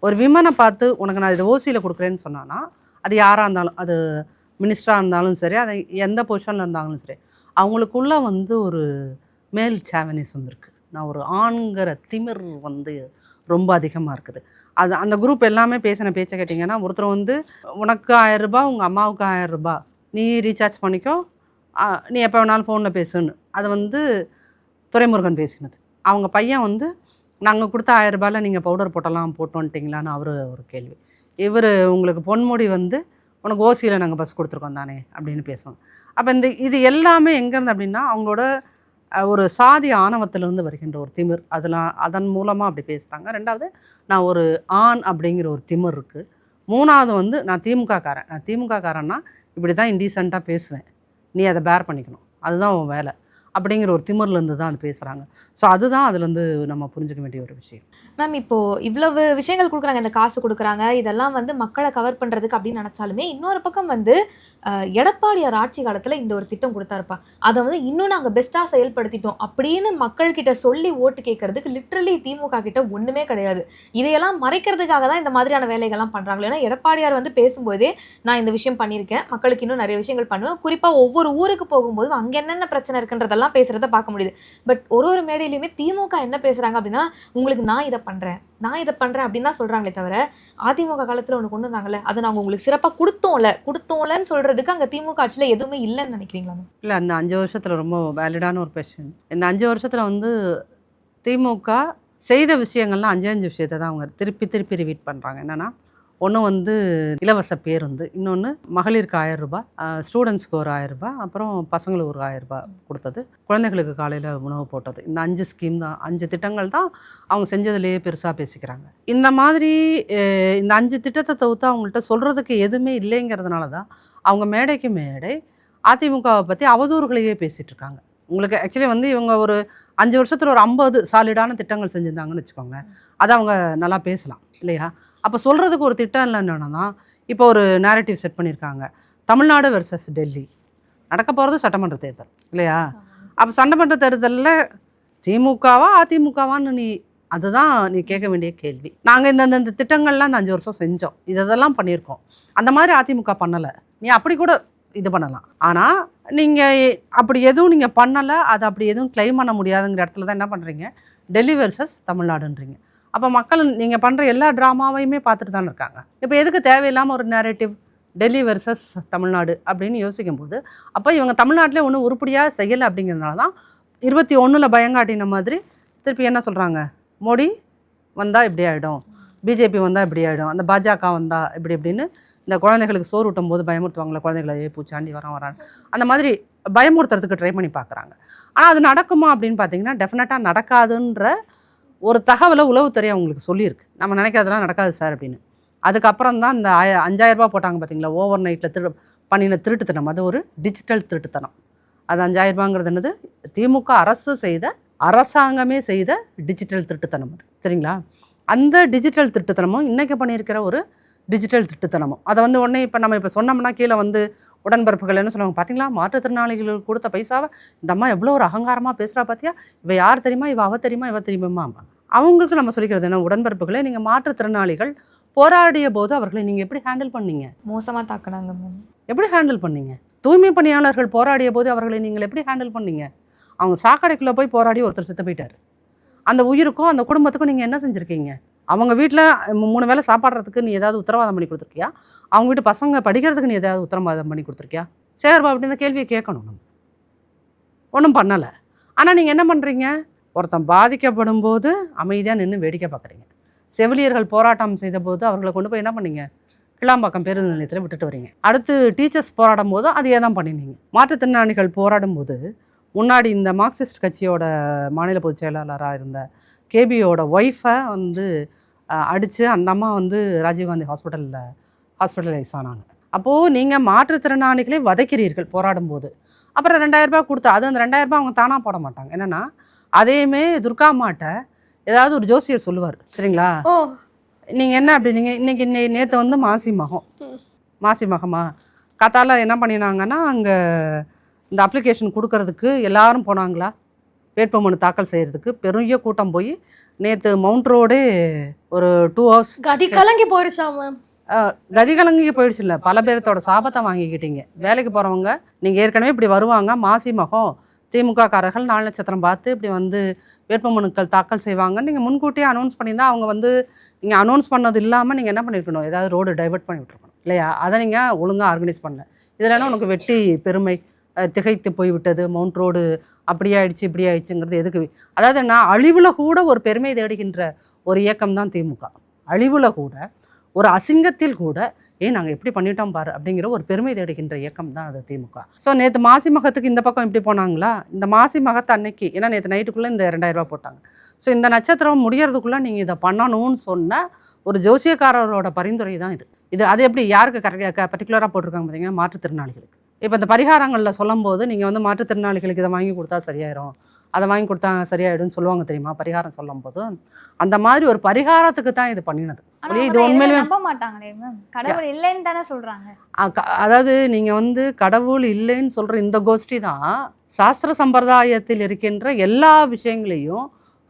ஒரு விமனை பார்த்து உனக்கு நான் இதை ஓசியில் கொடுக்குறேன்னு சொன்னான்னா அது யாராக இருந்தாலும், அது மினிஸ்டராக இருந்தாலும் சரி, அது எந்த பொசிஷனில் இருந்தாலும் சரி, அவங்களுக்குள்ள வந்து ஒரு மேல் சாவனிசம் இருக்குது. நான் ஒரு ஆண்கிற திமிர் வந்து ரொம்ப அதிகமாக இருக்குது. அது அந்த குரூப் எல்லாமே பேசின பேச்சை கேட்டிங்கன்னா, ஒருத்தர் வந்து உனக்கு 1000 ரூபாய், உங்கள் அம்மாவுக்கு 1000 ரூபாய், நீ ரீசார்ஜ் பண்ணிக்கோ, நீ எப்போ வேணாலும் ஃபோனில் பேசுன்னு. அது வந்து துரைமுருகன் பேசினது. அவங்க பையன் வந்து நாங்கள் கொடுத்த 1000 ரூபாயில் நீங்கள் பவுடர் போட்டு வந்துட்டிங்களான்னு அவர் ஒரு கேள்வி. இவர் உங்களுக்கு பொன்முடி வந்து உனக்கு ஓசியில் நாங்கள் பஸ் கொடுத்துருக்கோம் தானே அப்படின்னு பேசுவாங்க. அப்போ இது எல்லாமே எங்கேருந்து அப்படின்னா அவங்களோட ஒரு சாதி ஆணவத்திலிருந்து வருகின்ற ஒரு திமிர். அதன் மூலமாக அப்படி பேசுகிறாங்க. 2வது நான் ஒரு ஆண் அப்படிங்கிற ஒரு திமிர் இருக்குது. 3வது வந்து நான் திமுககாரன்னா இப்படி தான் இன்டீசெண்டாக பேசுவேன், நீ அதை பேர் பண்ணிக்கணும், அதுதான் உன் வேலை அப்படிங்கிற ஒரு திமிர்லேருந்து தான் அது பேசுகிறாங்க. ஸோ அதுதான் அதுலேருந்து நம்ம புரிஞ்சுக்க வேண்டிய ஒரு விஷயம். மேம் இப்போது இவ்வளவு விஷயங்கள் கொடுக்குறாங்க, இந்த காசு கொடுக்குறாங்க, இதெல்லாம் வந்து மக்களை கவர் பண்ணுறதுக்கு அப்படின்னு நினச்சாலுமே இன்னொரு பக்கம் வந்து எடப்பாடியார் ஆட்சி காலத்தில் இந்த ஒரு திட்டம் கொடுத்தாருப்பா, அதை வந்து இன்னும் நாங்கள் பெஸ்ட்டாக செயல்படுத்திட்டோம் அப்படின்னு மக்கள்கிட்ட சொல்லி ஓட்டு கேட்கறதுக்கு லிட்ரலி திமுக கிட்ட ஒன்றுமே கிடையாது. இதையெல்லாம் மறைக்கிறதுக்காக தான் இந்த மாதிரியான வேலைகள்லாம் பண்ணுறாங்களே. ஏன்னா எடப்பாடியார் வந்து பேசும்போதே நான் இந்த விஷயம் பண்ணியிருக்கேன், மக்களுக்கு இன்னும் நிறைய விஷயங்கள் பண்ணுவேன், குறிப்பாக ஒவ்வொரு ஊருக்கு போகும்போது அங்கே என்னென்ன பிரச்சனை இருக்குன்றதெல்லாம் பேசுகிறத பார்க்க முடியுது. பட் ஒரு மேடையிலையுமே திமுக என்ன பேசுகிறாங்க அப்படின்னா, உங்களுக்கு நான் இதை பண்ணுறேன் அப்படின்னு தான் சொல்கிறாங்களே தவிர, அதிமுக காலத்தில் ஒன்று கொண்டு வந்தாங்கல்ல, அதை நாங்கள் உங்களுக்கு சிறப்பாக கொடுத்தோம்லன்னு சொல்கிறதுக்கு அங்கே திமுக ஆட்சியில் எதுவுமே இல்லைன்னு நினைக்கிறீங்களா? இல்லை, அந்த 5 வருஷத்தில் ரொம்ப வேலிடான ஒரு கொஸ்டின். இந்த 5 வருஷத்தில் வந்து திமுக செய்த விஷயங்கள்லாம் 5 விஷயத்தை தான் அவங்க திருப்பி ரிப்பீட் பண்ணுறாங்க. என்னென்னா, ஒன்று வந்து இலவச பேருந்து, இன்னொன்று மகளிருக்கு 1000 ரூபாய், ஸ்டூடெண்ட்ஸ்க்கு ஒரு 1000 ரூபாய், அப்புறம் பசங்களுக்கு ஒரு 1000 ரூபாய் கொடுத்தது, குழந்தைகளுக்கு காலையில் உணவு போட்டது. இந்த 5 ஸ்கீம் தான், 5 திட்டங்கள் தான் அவங்க செஞ்சதுலேயே பெருசாக பேசிக்கிறாங்க. இந்த மாதிரி இந்த 5 திட்டத்தை தவிர்த்து அவங்கள்ட்ட சொல்கிறதுக்கு எதுவுமே இல்லைங்கிறதுனால தான் அவங்க மேடைக்கு மேடை அதிமுகவை பற்றி அவதூறுகளையே பேசிகிட்டு இருக்காங்க. உங்களுக்கு ஆக்சுவலி வந்து இவங்க ஒரு 5 வருஷத்தில் ஒரு 50 சாலிடான திட்டங்கள் செஞ்சுருந்தாங்கன்னு வச்சுக்கோங்க, அதை அவங்க நல்லா பேசலாம் இல்லையா? அப்போ சொல்கிறதுக்கு ஒரு திட்டம் இல்லைன்னா, இப்போ ஒரு நேரட்டிவ் செட் பண்ணியிருக்காங்க, தமிழ்நாடு வெர்சஸ் டெல்லி நடக்க போகிறது சட்டமன்ற தேர்தல் இல்லையா? அப்போ சட்டமன்ற தேர்தலில் திமுகவா அதிமுகவான்னு அதுதான் நீ கேட்க வேண்டிய கேள்வி. நாங்கள் இந்த திட்டங்கள்லாம் இந்த 5 வருஷம் செஞ்சோம், இதெல்லாம் பண்ணியிருக்கோம், அந்த மாதிரி அதிமுக பண்ணலை, நீ அப்படி கூட இது பண்ணலாம். ஆனால் நீங்கள் அப்படி எதுவும் நீங்கள் பண்ணலை, அதை அப்படி எதுவும் கிளைம் பண்ண முடியாதுங்கிற இடத்துல தான் என்ன பண்ணுறீங்க, டெல்லி வெர்சஸ் தமிழ்நாடுன்றீங்க. அப்போ மக்கள் நீங்கள் பண்ணுற எல்லா ட்ராமாவையுமே பார்த்துட்டு தானே இருக்காங்க. இப்போ எதுக்கு தேவையில்லாமல் ஒரு நேரேட்டிவ் டெல்லி வெர்சஸ் தமிழ்நாடு அப்படின்னு யோசிக்கும் போது, அப்போ இவங்க தமிழ்நாட்டிலே ஒன்றும் உருப்படியாக செய்யலை அப்படிங்கிறதுனால தான் 21 பயங்காட்டின மாதிரி திருப்பி என்ன சொல்கிறாங்க, மோடி வந்தால் இப்படி ஆகிடும், பிஜேபி வந்தால் இப்படி ஆகிடும், அந்த பாஜக வந்தால் இப்படி இப்படின்னு இந்த குழந்தைகளுக்கு சோறு ஊட்டும் போது பயமுறுத்துவாங்களே, குழந்தைகளை பூச்சாண்டி வரான் அந்த மாதிரி பயமுறுத்துறதுக்கு ட்ரை பண்ணி பார்க்குறாங்க. ஆனால் அது நடக்குமா அப்படின்னு பார்த்தீங்கன்னா டெஃபினட்டாக நடக்காதுன்ற ஒரு தகவலை உளவுத்துறை அவங்களுக்கு சொல்லியிருக்கு. நம்ம நினைக்கிறதெல்லாம் நடக்காது சார் அப்படின்னு. அதுக்கப்புறம் தான் இந்த 5000 ரூபாய் போட்டாங்க பார்த்தீங்களா, ஓவர் நைட்டில் பண்ணின திருட்டுத்தனம், அது ஒரு டிஜிட்டல் திருட்டுத்தனம். அது 5000 ரூபாங்கிறது என்னது, திமுக அரசாங்கமே செய்த டிஜிட்டல் திருட்டுத்தனம் அது, சரிங்களா? அந்த டிஜிட்டல் திருட்டுத்தனமும் இன்றைக்கி பண்ணியிருக்கிற ஒரு டிஜிட்டல் திருட்டுத்தனமும் அதை வந்து உடனே இப்போ சொன்னோம்னா கீழே வந்து உடன்பிறப்புகள் என்ன சொல்லுவாங்க, பார்த்தீங்களா மாற்றுத்திறனாளிகளுக்கு கொடுத்த பைசாவை இந்த அம்மா எவ்வளோ ஒரு அகங்காரமாக பேசுகிறா பார்த்தியா, இவ யார் தெரியுமா, இவ தெரியுமா. அவங்களுக்கு நம்ம சொல்லிக்கிறது என்ன, உடன்பிறப்புகளே நீங்கள் மாற்றுத்திறனாளிகள் போராடிய போது அவர்களை நீங்கள் எப்படி ஹேண்டில் பண்ணீங்க? மோசமாக தாக்குனாங்க. எப்படி ஹேண்டில் பண்ணீங்க? தூய்மை பணியாளர்கள் போராடிய போது அவர்களை நீங்கள் எப்படி ஹேண்டில் பண்ணீங்க? அவங்க சாக்கடைக்குள்ளே போய் போராடி ஒருத்தர் செத்து போயிட்டார். அந்த உயிருக்கும் அந்த குடும்பத்துக்கும் நீங்கள் என்ன செஞ்சுருக்கீங்க? அவங்க வீட்டில் 3 வேளை சாப்பாடுறதுக்கு நீ ஏதாவது உத்தரவாதம் பண்ணி கொடுத்துருக்கியா? அவங்க வீட்டு பசங்க படிக்கிறதுக்கு நீ ஏதாவது உத்தரவாதம் பண்ணி கொடுத்துருக்கியா? சேர்பா அப்படின்னு கேள்வியை கேட்கணும். நம்ம ஒன்றும் பண்ணலை. ஆனால் நீங்கள் என்ன பண்ணுறீங்க, ஒருத்தன் பாதிக்கப்படும் போது அமைதியாக நின்று வேடிக்கை பார்க்குறீங்க. செவிலியர்கள் போராட்டம் செய்த போது அவர்களை கொண்டு போய் என்ன பண்ணீங்க, கிளாம்பாக்கம் பேருந்து நிலையத்தில் விட்டுட்டு வரீங்க. அடுத்து டீச்சர்ஸ் போராடும் போதும் அதையே தான் பண்ணினீங்க. மாற்றுத்திறனாளிகள் போராடும் போது முன்னாடி இந்த மார்க்சிஸ்ட் கட்சியோட மாநில பொதுச் செயலாளராக இருந்த கேபியோட ஒய்ஃபை வந்து அடித்து அந்த அம்மா வந்து ராஜீவ்காந்தி ஹாஸ்பிட்டலைஸ் ஆனாங்க. அப்போது நீங்கள் மாற்றுத்திறனாளிகளை வதைக்கிறீர்கள் போராடும்போது. அப்புறம் 2000 ரூபாய் கொடுத்தா அது அந்த 2000 ரூபாய் அவங்க தானாக போட மாட்டாங்க. என்னென்னா அதையுமே துர்கா அம்மாட்ட ஏதாவது ஒரு ஜோசியர் சொல்லுவார். சரிங்களா? ஓ நீங்கள் என்ன அப்படி நீங்கள் இன்னைக்கு நேற்று வந்து மாசி மகமா காத்தால என்ன பண்ணினாங்கன்னா அங்கே இந்த அப்ளிகேஷன் கொடுக்கறதுக்கு எல்லாரும் போனாங்களா வேட்புமனு தாக்கல் செய்கிறதுக்கு பெரிய கூட்டம் போய் நேற்று மவுண்ட் ரோடே ஒரு 2 hours கதி கலங்கி போயிருச்சா மேம்? கதிகலங்கி போயிடுச்சு. இல்லை, பல பேர்த்தோட சாபத்தை வாங்கிக்கிட்டீங்க. வேலைக்கு போகிறவங்க நீங்கள் ஏற்கனவே இப்படி வருவாங்க, மாசி மகம் திமுக காரர்கள் 4 நட்சத்திரம் பார்த்து இப்படி வந்து வேட்புமனுக்கள் தாக்கல் செய்வாங்கன்னு நீங்கள் முன்கூட்டியே அனௌன்ஸ் பண்ணியிருந்தா அவங்க வந்து நீங்கள் அனௌன்ஸ் பண்ணது இல்லாமல் நீங்கள் என்ன பண்ணியிருக்கணும், ஏதாவது ரோடு டைவர்ட் பண்ணி விட்டுருக்கணும் இல்லையா? அதை நீங்கள் ஒழுங்காக ஆர்கனைஸ் பண்ணல. இதில் உனக்கு வெட்டி பெருமை திகைத்து போய்விட்டது, மவுண்ட் ரோடு அப்படி ஆயிடுச்சு இப்படி ஆயிடுச்சுங்கிறது எதுக்கு? அதாவது நான் அழிவில் கூட ஒரு பெருமை தேடுகின்ற ஒரு இயக்கம் தான் திமுக. அழிவில் கூட ஒரு அசிங்கத்தில் கூட நாங்கள் எப்படி பண்ணிட்டோம் பாரு அப்படிங்கிற ஒரு பெருமை தேடுகின்ற இயக்கம் தான் அது திமுக. ஸோ நேற்று மாசி மகத்துக்கு இந்த பக்கம் இப்படி போனாங்களா, இந்த மாசி மகத்தை அன்னைக்கு ஏன்னா நேற்று நைட்டுக்குள்ளே இந்த 2000 ரூபா போட்டாங்க. ஸோ இந்த நட்சத்திரம் முடியறதுக்குள்ளே நீங்கள் இதை பண்ணணும்னு சொன்ன ஒரு ஜோசியக்காரரோட பரிந்துரை தான் இது. அது எப்படி யாருக்கு பர்டிகுலராக போட்டிருக்காங்க பார்த்தீங்கன்னா மாற்றுத்திறனாளிகளுக்கு. இப்போ இந்த பரிகாரங்களில் சொல்லும் போது நீங்கள் வந்து மாற்றுத்திறனாளிகளுக்கு இதை வாங்கி கொடுத்தா சரியாயிரும், அதை வாங்கி கொடுத்தா சரியாயிடும்னு சொல்லுவாங்க தெரியுமா பரிகாரம் சொல்லும் போது. அந்த மாதிரி ஒரு பரிகாரத்துக்கு தான் இது பண்ணினது. இது உண்மையிலுமே நம்ப மாட்டாங்களே மேம், கடவுள் இல்லைன்னு தானே சொல்றாங்க. அதாவது நீங்கள் வந்து கடவுள் இல்லைன்னு சொல்கிற இந்த கோஷ்டி தான் சாஸ்திர சம்பிரதாயத்தில் இருக்கின்ற எல்லா விஷயங்களையும்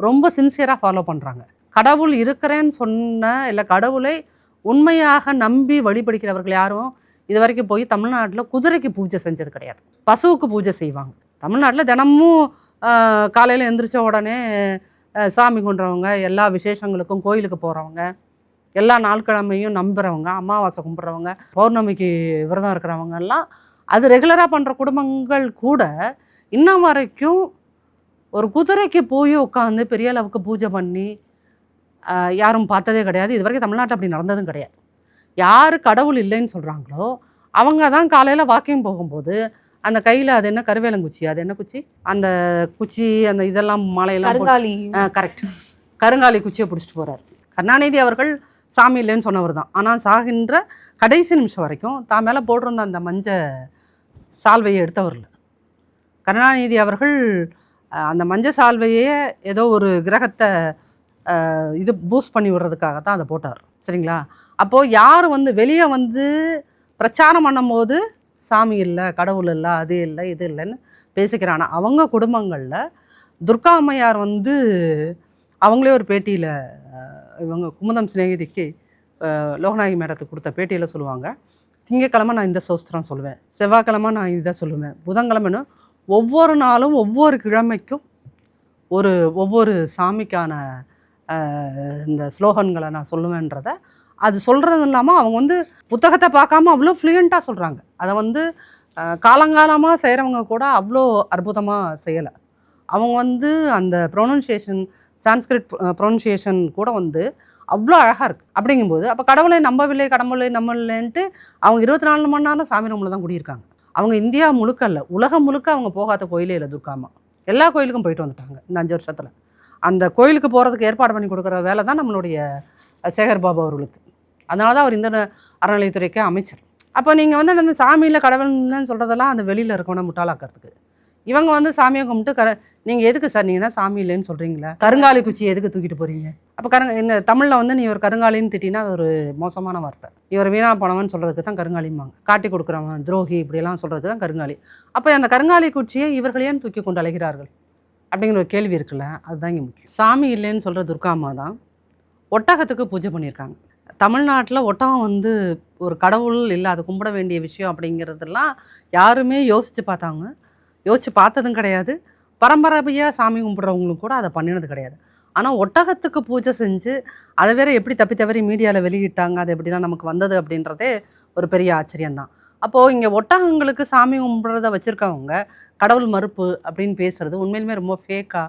ரொம்ப சின்சியராக ஃபாலோ பண்ணுறாங்க. கடவுள் இருக்கிறேன்னு சொன்ன இல்லை கடவுளை உண்மையாக நம்பி வழிபடுகிறவர்கள் யாரும் இது வரைக்கும் போய் தமிழ்நாட்டில் குதிரைக்கு பூஜை செஞ்சது கிடையாது, பசுவுக்கு பூஜை செய்வாங்க. தமிழ்நாட்டில் தினமும் காலையில் எழுந்திரிச்ச உடனே சாமி கும்பிட்றவங்க, எல்லா விசேஷங்களுக்கும் கோயிலுக்கு போகிறவங்க, எல்லா நாட்கிழமையும் நம்புகிறவங்க, அமாவாசை கும்பிட்றவங்க, பௌர்ணமிக்கு விரதம் இருக்கிறவங்க எல்லாம் அது ரெகுலராக பண்ணுற குடும்பங்கள் கூட இன்னும் வரைக்கும் ஒரு குதிரைக்கு போய் உட்காந்து பெரிய அளவுக்கு பூஜை பண்ணி யாரும் பார்த்ததே கிடையாது. இது வரைக்கும் தமிழ்நாட்டில் அப்படி நடந்ததும் கிடையாது. யார் கடவுள் இல்லைன்னு சொல்கிறாங்களோ அவங்க தான் காலையில் வாக்கிங் போகும்போது அந்த கையில் அது என்ன கருவேலங்குச்சி, அது என்ன குச்சி, அந்த குச்சி அந்த இதெல்லாம் மாலையெல்லாம் கரெக்ட் கருங்காலி குச்சியை பிடிச்சிட்டு போகிறார். கருணாநிதி அவர்கள் சாமி இல்லைன்னு சொன்னவர் தான். ஆனால் சாகின்ற கடைசி நிமிஷம் வரைக்கும் தான் மேலே போட்டிருந்த அந்த மஞ்ச சால்வையை எடுத்தவரில் கருணாநிதி அவர்கள் அந்த மஞ்ச சால்வையே ஏதோ ஒரு கிரகத்தை இது பூஸ்ட் பண்ணி விடுறதுக்காக தான் அதை போட்டார். சரிங்களா? அப்போது யார் வந்து வெளியே வந்து பிரச்சாரம் பண்ணும்போது சாமி இல்லை, கடவுள் இல்லை, அது இல்லை, இது இல்லைன்னு பேசிக்கிறானா அவங்க குடும்பங்களில் துர்கா அம்மையார் வந்து அவங்களே ஒரு பேட்டியில் இவங்க குமுதம் சிநேகிதிக்கு லோகநாயகி மேடத்துக்கு கொடுத்த பேட்டியில் சொல்லுவாங்க, திங்கக்கிழமை நான் இந்த சோஸ்திரம் சொல்லுவேன், செவ்வாய்க்கிழமை நான் இதை சொல்லுவேன், புதன்கிழமைன்னு ஒவ்வொரு நாளும் ஒவ்வொரு கிழமைக்கும் ஒவ்வொரு சாமிக்கான இந்த ஸ்லோகன்களை நான் சொல்லுவேன்றதை அது சொல்கிறது இல்லாமல் அவங்க வந்து புத்தகத்தை பார்க்காம அவ்வளோ ஃப்ளூயண்ட்டாக சொல்கிறாங்க. அதை வந்து காலங்காலமாக செய்கிறவங்க கூட அவ்வளோ அற்புதமாக செய்யலை. அவங்க வந்து அந்த ப்ரொனன்சியேஷன் சான்ஸ்கிரிட் ப்ரொனன்சியேஷன் கூட வந்து அவ்வளோ அழகாக இருக்குது. அப்படிங்கும்போது அப்போ கடவுளை நம்பவில்லை, கடவுளை நம்பலைன்ட்டு அவங்க 24 மணி நேரம் சாமி ரூமில் தான் குடியிருக்காங்க. அவங்க இந்தியா முழுக்க இல்லை, உலகம் முழுக்க அவங்க போகாத கோயிலே இல்லை துர்காமா. எல்லா கோயிலுக்கும் போயிட்டு வந்துட்டாங்க இந்த 5 வருஷத்தில். அந்த கோயிலுக்கு போகிறதுக்கு ஏற்பாடு பண்ணி கொடுக்குற வேலை தான் நம்மளுடைய சேகர் பாபு அவர்களுக்கு. அதனால தான் அவர் இந்த அறநிலையத்துறைக்கு அமைச்சர். அப்போ நீங்கள் வந்து அந்த சாமியில் கடவுள்னு சொல்கிறதெல்லாம் அந்த வெளியில் இருக்கணும் முட்டாளாக்கிறதுக்கு. இவங்க வந்து சாமியை கும்பிட்டு நீங்கள் எதுக்கு சார் நீங்கள் தான் சாமி இல்லைன்னு சொல்கிறீங்களா, கருங்காலி குச்சியை எதுக்கு தூக்கிட்டு போகிறீங்க? அப்போ இந்த தமிழில் வந்து நீ ஒரு கருங்காலின்னு திட்டினா அது ஒரு மோசமான வார்த்தை. இவர் வீணா போனவன் சொல்கிறதுக்கு தான் கருங்காலிம்பாங்க, காட்டி கொடுக்குறவன் துரோகி இப்படியெல்லாம் சொல்கிறதுக்கு தான் கருங்காலி. அப்போ அந்த கருங்காலி குச்சியை இவர்கள் ஏன் தூக்கி கொண்டு அழைகிறார்கள் அப்படிங்கிற ஒரு கேள்வி இருக்குல்ல, அதுதான் இங்கே முக்கியம். சாமி இல்லைன்னு சொல்கிற துர்காமா தான் ஒட்டகத்துக்கு பூஜை பண்ணியிருக்காங்க. தமிழ்நாட்டில் ஒட்டகம் வந்து ஒரு கடவுள் இல்லை, அது கும்பிட வேண்டிய விஷயம் அப்படிங்கிறதெல்லாம் யாருமே யோசித்து பார்த்ததும் கிடையாது. பரம்பரையாக சாமி கும்பிட்றவங்களும் கூட அதை பண்ணினது கிடையாது. ஆனால் ஒட்டகத்துக்கு பூஜை செஞ்சு அதை வேற எப்படி தவறி மீடியாவில் வெளியிட்டாங்க, அது எப்படிலாம் நமக்கு வந்தது அப்படின்றதே ஒரு பெரிய ஆச்சரியம்தான். அப்போது இங்கே ஒட்டகங்களுக்கு சாமி கும்பிட்றத வச்சுருக்கவங்க கடவுள் மறுப்பு அப்படின்னு பேசுகிறது உண்மையிலுமே ரொம்ப ஃபேக்காக,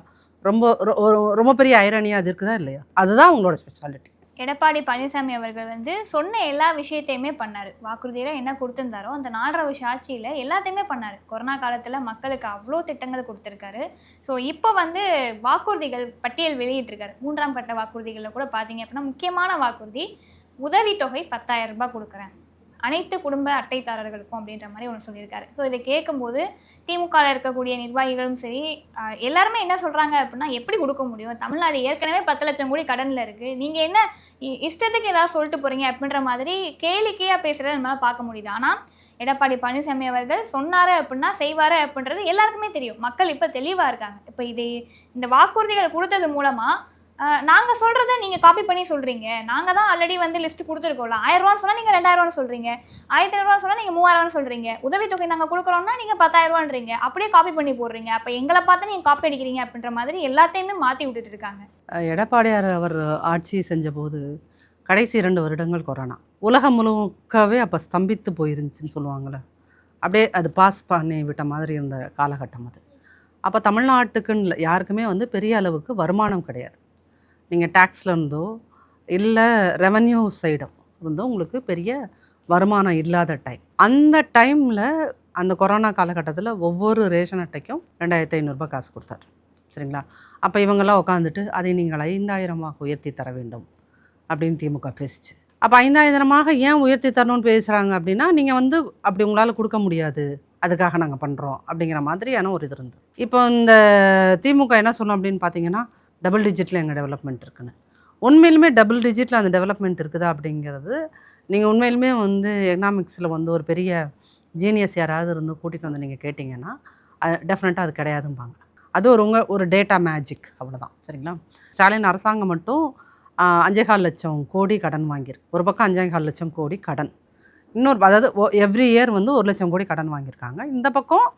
ரொம்ப பெரிய ஐரணியாக அது இருக்குதா இல்லையா? அதுதான் அவங்களோட ஸ்பெஷாலிட்டி. எடப்பாடி பழனிசாமி அவர்கள் வந்து சொன்ன எல்லா விஷயத்தையுமே பண்ணார். வாக்குறுதியில் என்ன கொடுத்துருந்தாரோ அந்த 4.5 வருஷ ஆட்சியில் எல்லாத்தையுமே பண்ணார். கொரோனா காலத்தில் மக்களுக்கு அவ்வளோ திட்டங்கள் கொடுத்துருக்காரு. ஸோ இப்போ வந்து வாக்குறுதிகள் பட்டியல் வெளியிட்டிருக்காரு. 3ஆம் கட்ட வாக்குறுதிகளில் கூட பார்த்தீங்க அப்படின்னா முக்கியமான வாக்குறுதி உதவித்தொகை 10,000 ரூபாய் கொடுக்குறேன். அனைத்து குடும்ப அட்டைதாரர்களுக்கும் அப்படின்ற மாதிரி ஒன்று சொல்லியிருக்காரு. ஸோ இதை கேட்கும்போது திமுகவில் இருக்கக்கூடிய நிர்வாகிகளும் சரி எல்லாருமே என்ன சொல்கிறாங்க அப்படின்னா, எப்படி கொடுக்க முடியும், தமிழ்நாடு ஏற்கனவே 10 லட்சம் கோடி கடனில் இருக்குது, நீங்கள் என்ன இஷ்டத்துக்கு ஏதாவது சொல்லிட்டு போகிறீங்க அப்படின்ற மாதிரி கேளிக்கையாக பேசுகிறத நம்மளால் பார்க்க முடியுது. ஆனால் எடப்பாடி பழனிசாமி அவர்கள் சொன்னார் அப்படின்னா செய்வார் அப்படின்றது எல்லாருக்குமே தெரியும். மக்கள் இப்போ தெளிவாக இருக்காங்க. இப்போ இந்த வாக்குறுதிகள் கொடுத்தது மூலமாக நாங்கள் சொல்கிறத நீங்கள் காப்பி பண்ணி சொல்கிறீங்க, நாங்கள் தான் ஆல்ரெடி வந்து லிஸ்ட்டு கொடுத்துருக்கோம்ல, 1000 ரூபான்னு சொன்னால் நீங்கள் 2000 ரூபான்னு சொல்கிறீங்க, 1500 சொன்னால் நீங்கள் 3000 சொல்கிறீங்க, உதவித்தொகை நாங்கள் கொடுக்குறோம்னா நீங்கள் 10,000 ரூபான்றீங்க, அப்படியே காப்பி பண்ணி போடுறீங்க. அப்போ எங்களை பார்த்து நீங்கள் காப்பி அடிக்கிறீங்க அப்படின்ற மாதிரி எல்லாத்தையுமே மாற்றி விட்டுட்டு இருக்காங்க. எடப்பாடியார் அவர் ஆட்சி செஞ்சபோது கடைசி 2 வருடங்கள் கொரோனா உலகம் முழுக்கவே அப்போ ஸ்தம்பித்து போயிருந்துச்சுன்னு சொல்லுவாங்கள்ல, அப்படியே அது பாஸ் பண்ணி விட்ட மாதிரி இருந்த காலகட்டம் அது. அப்போ தமிழ்நாட்டுக்குன்னு இல்லை, யாருக்குமே வந்து பெரிய அளவுக்கு வருமானம் கிடையாது. நீங்கள் டேக்ஸில் இருந்தோ இல்லை ரெவன்யூ சைடோ இருந்தோ உங்களுக்கு பெரிய வருமானம் இல்லாத டைம். அந்த டைமில் அந்த கொரோனா காலகட்டத்தில் ஒவ்வொரு ரேஷன் அட்டைக்கும் 2500 காசு கொடுத்தாரு. சரிங்களா? அப்போ இவங்கெல்லாம் உட்காந்துட்டு அதை நீங்கள் 5000 உயர்த்தி தர வேண்டும் அப்படின்னு திமுக பேசிச்சு. அப்போ 5000 ஏன் உயர்த்தி தரணும்னு பேசுகிறாங்க அப்படின்னா, நீங்கள் வந்து அப்படி உங்களால் கொடுக்க முடியாது, அதுக்காக நாங்கள் பண்ணுறோம் அப்படிங்கிற மாதிரியான ஒரு இது இருந்தது. இப்போ இந்த திமுக என்ன சொல்லணும் அப்படின்னு பார்த்தீங்கன்னா, டபுள் டிஜிட்டில் எங்கள் டெவலப்மெண்ட் இருக்குன்னு. உண்மையிலுமே டபுள் டிஜிட்டில் அந்த டெவலப்மெண்ட் இருக்குதா அப்படிங்கிறது, நீங்கள் உண்மையிலுமே வந்து எக்கனாமிக்ஸில் வந்து ஒரு பெரிய ஜீனியஸ் யாராவது இருந்து கூட்டிகிட்டு வந்து நீங்கள் கேட்டிங்கன்னா டெஃபினட்டாக அது கிடையாதும்பாங்க. அது ஒரு டேட்டா மேஜிக், அவ்வளோதான். சரிங்களா? ஸ்டாலின் அரசாங்கம் மட்டும் 5.25 லட்சம் கோடி கடன் வாங்கியிருக்கு. ஒரு பக்கம் 5.25 லட்சம் கோடி கடன், இன்னொரு அதாவது எவ்ரி இயர் வந்து 1 லட்சம் கோடி கடன் வாங்கியிருக்காங்க. இந்த பக்கம்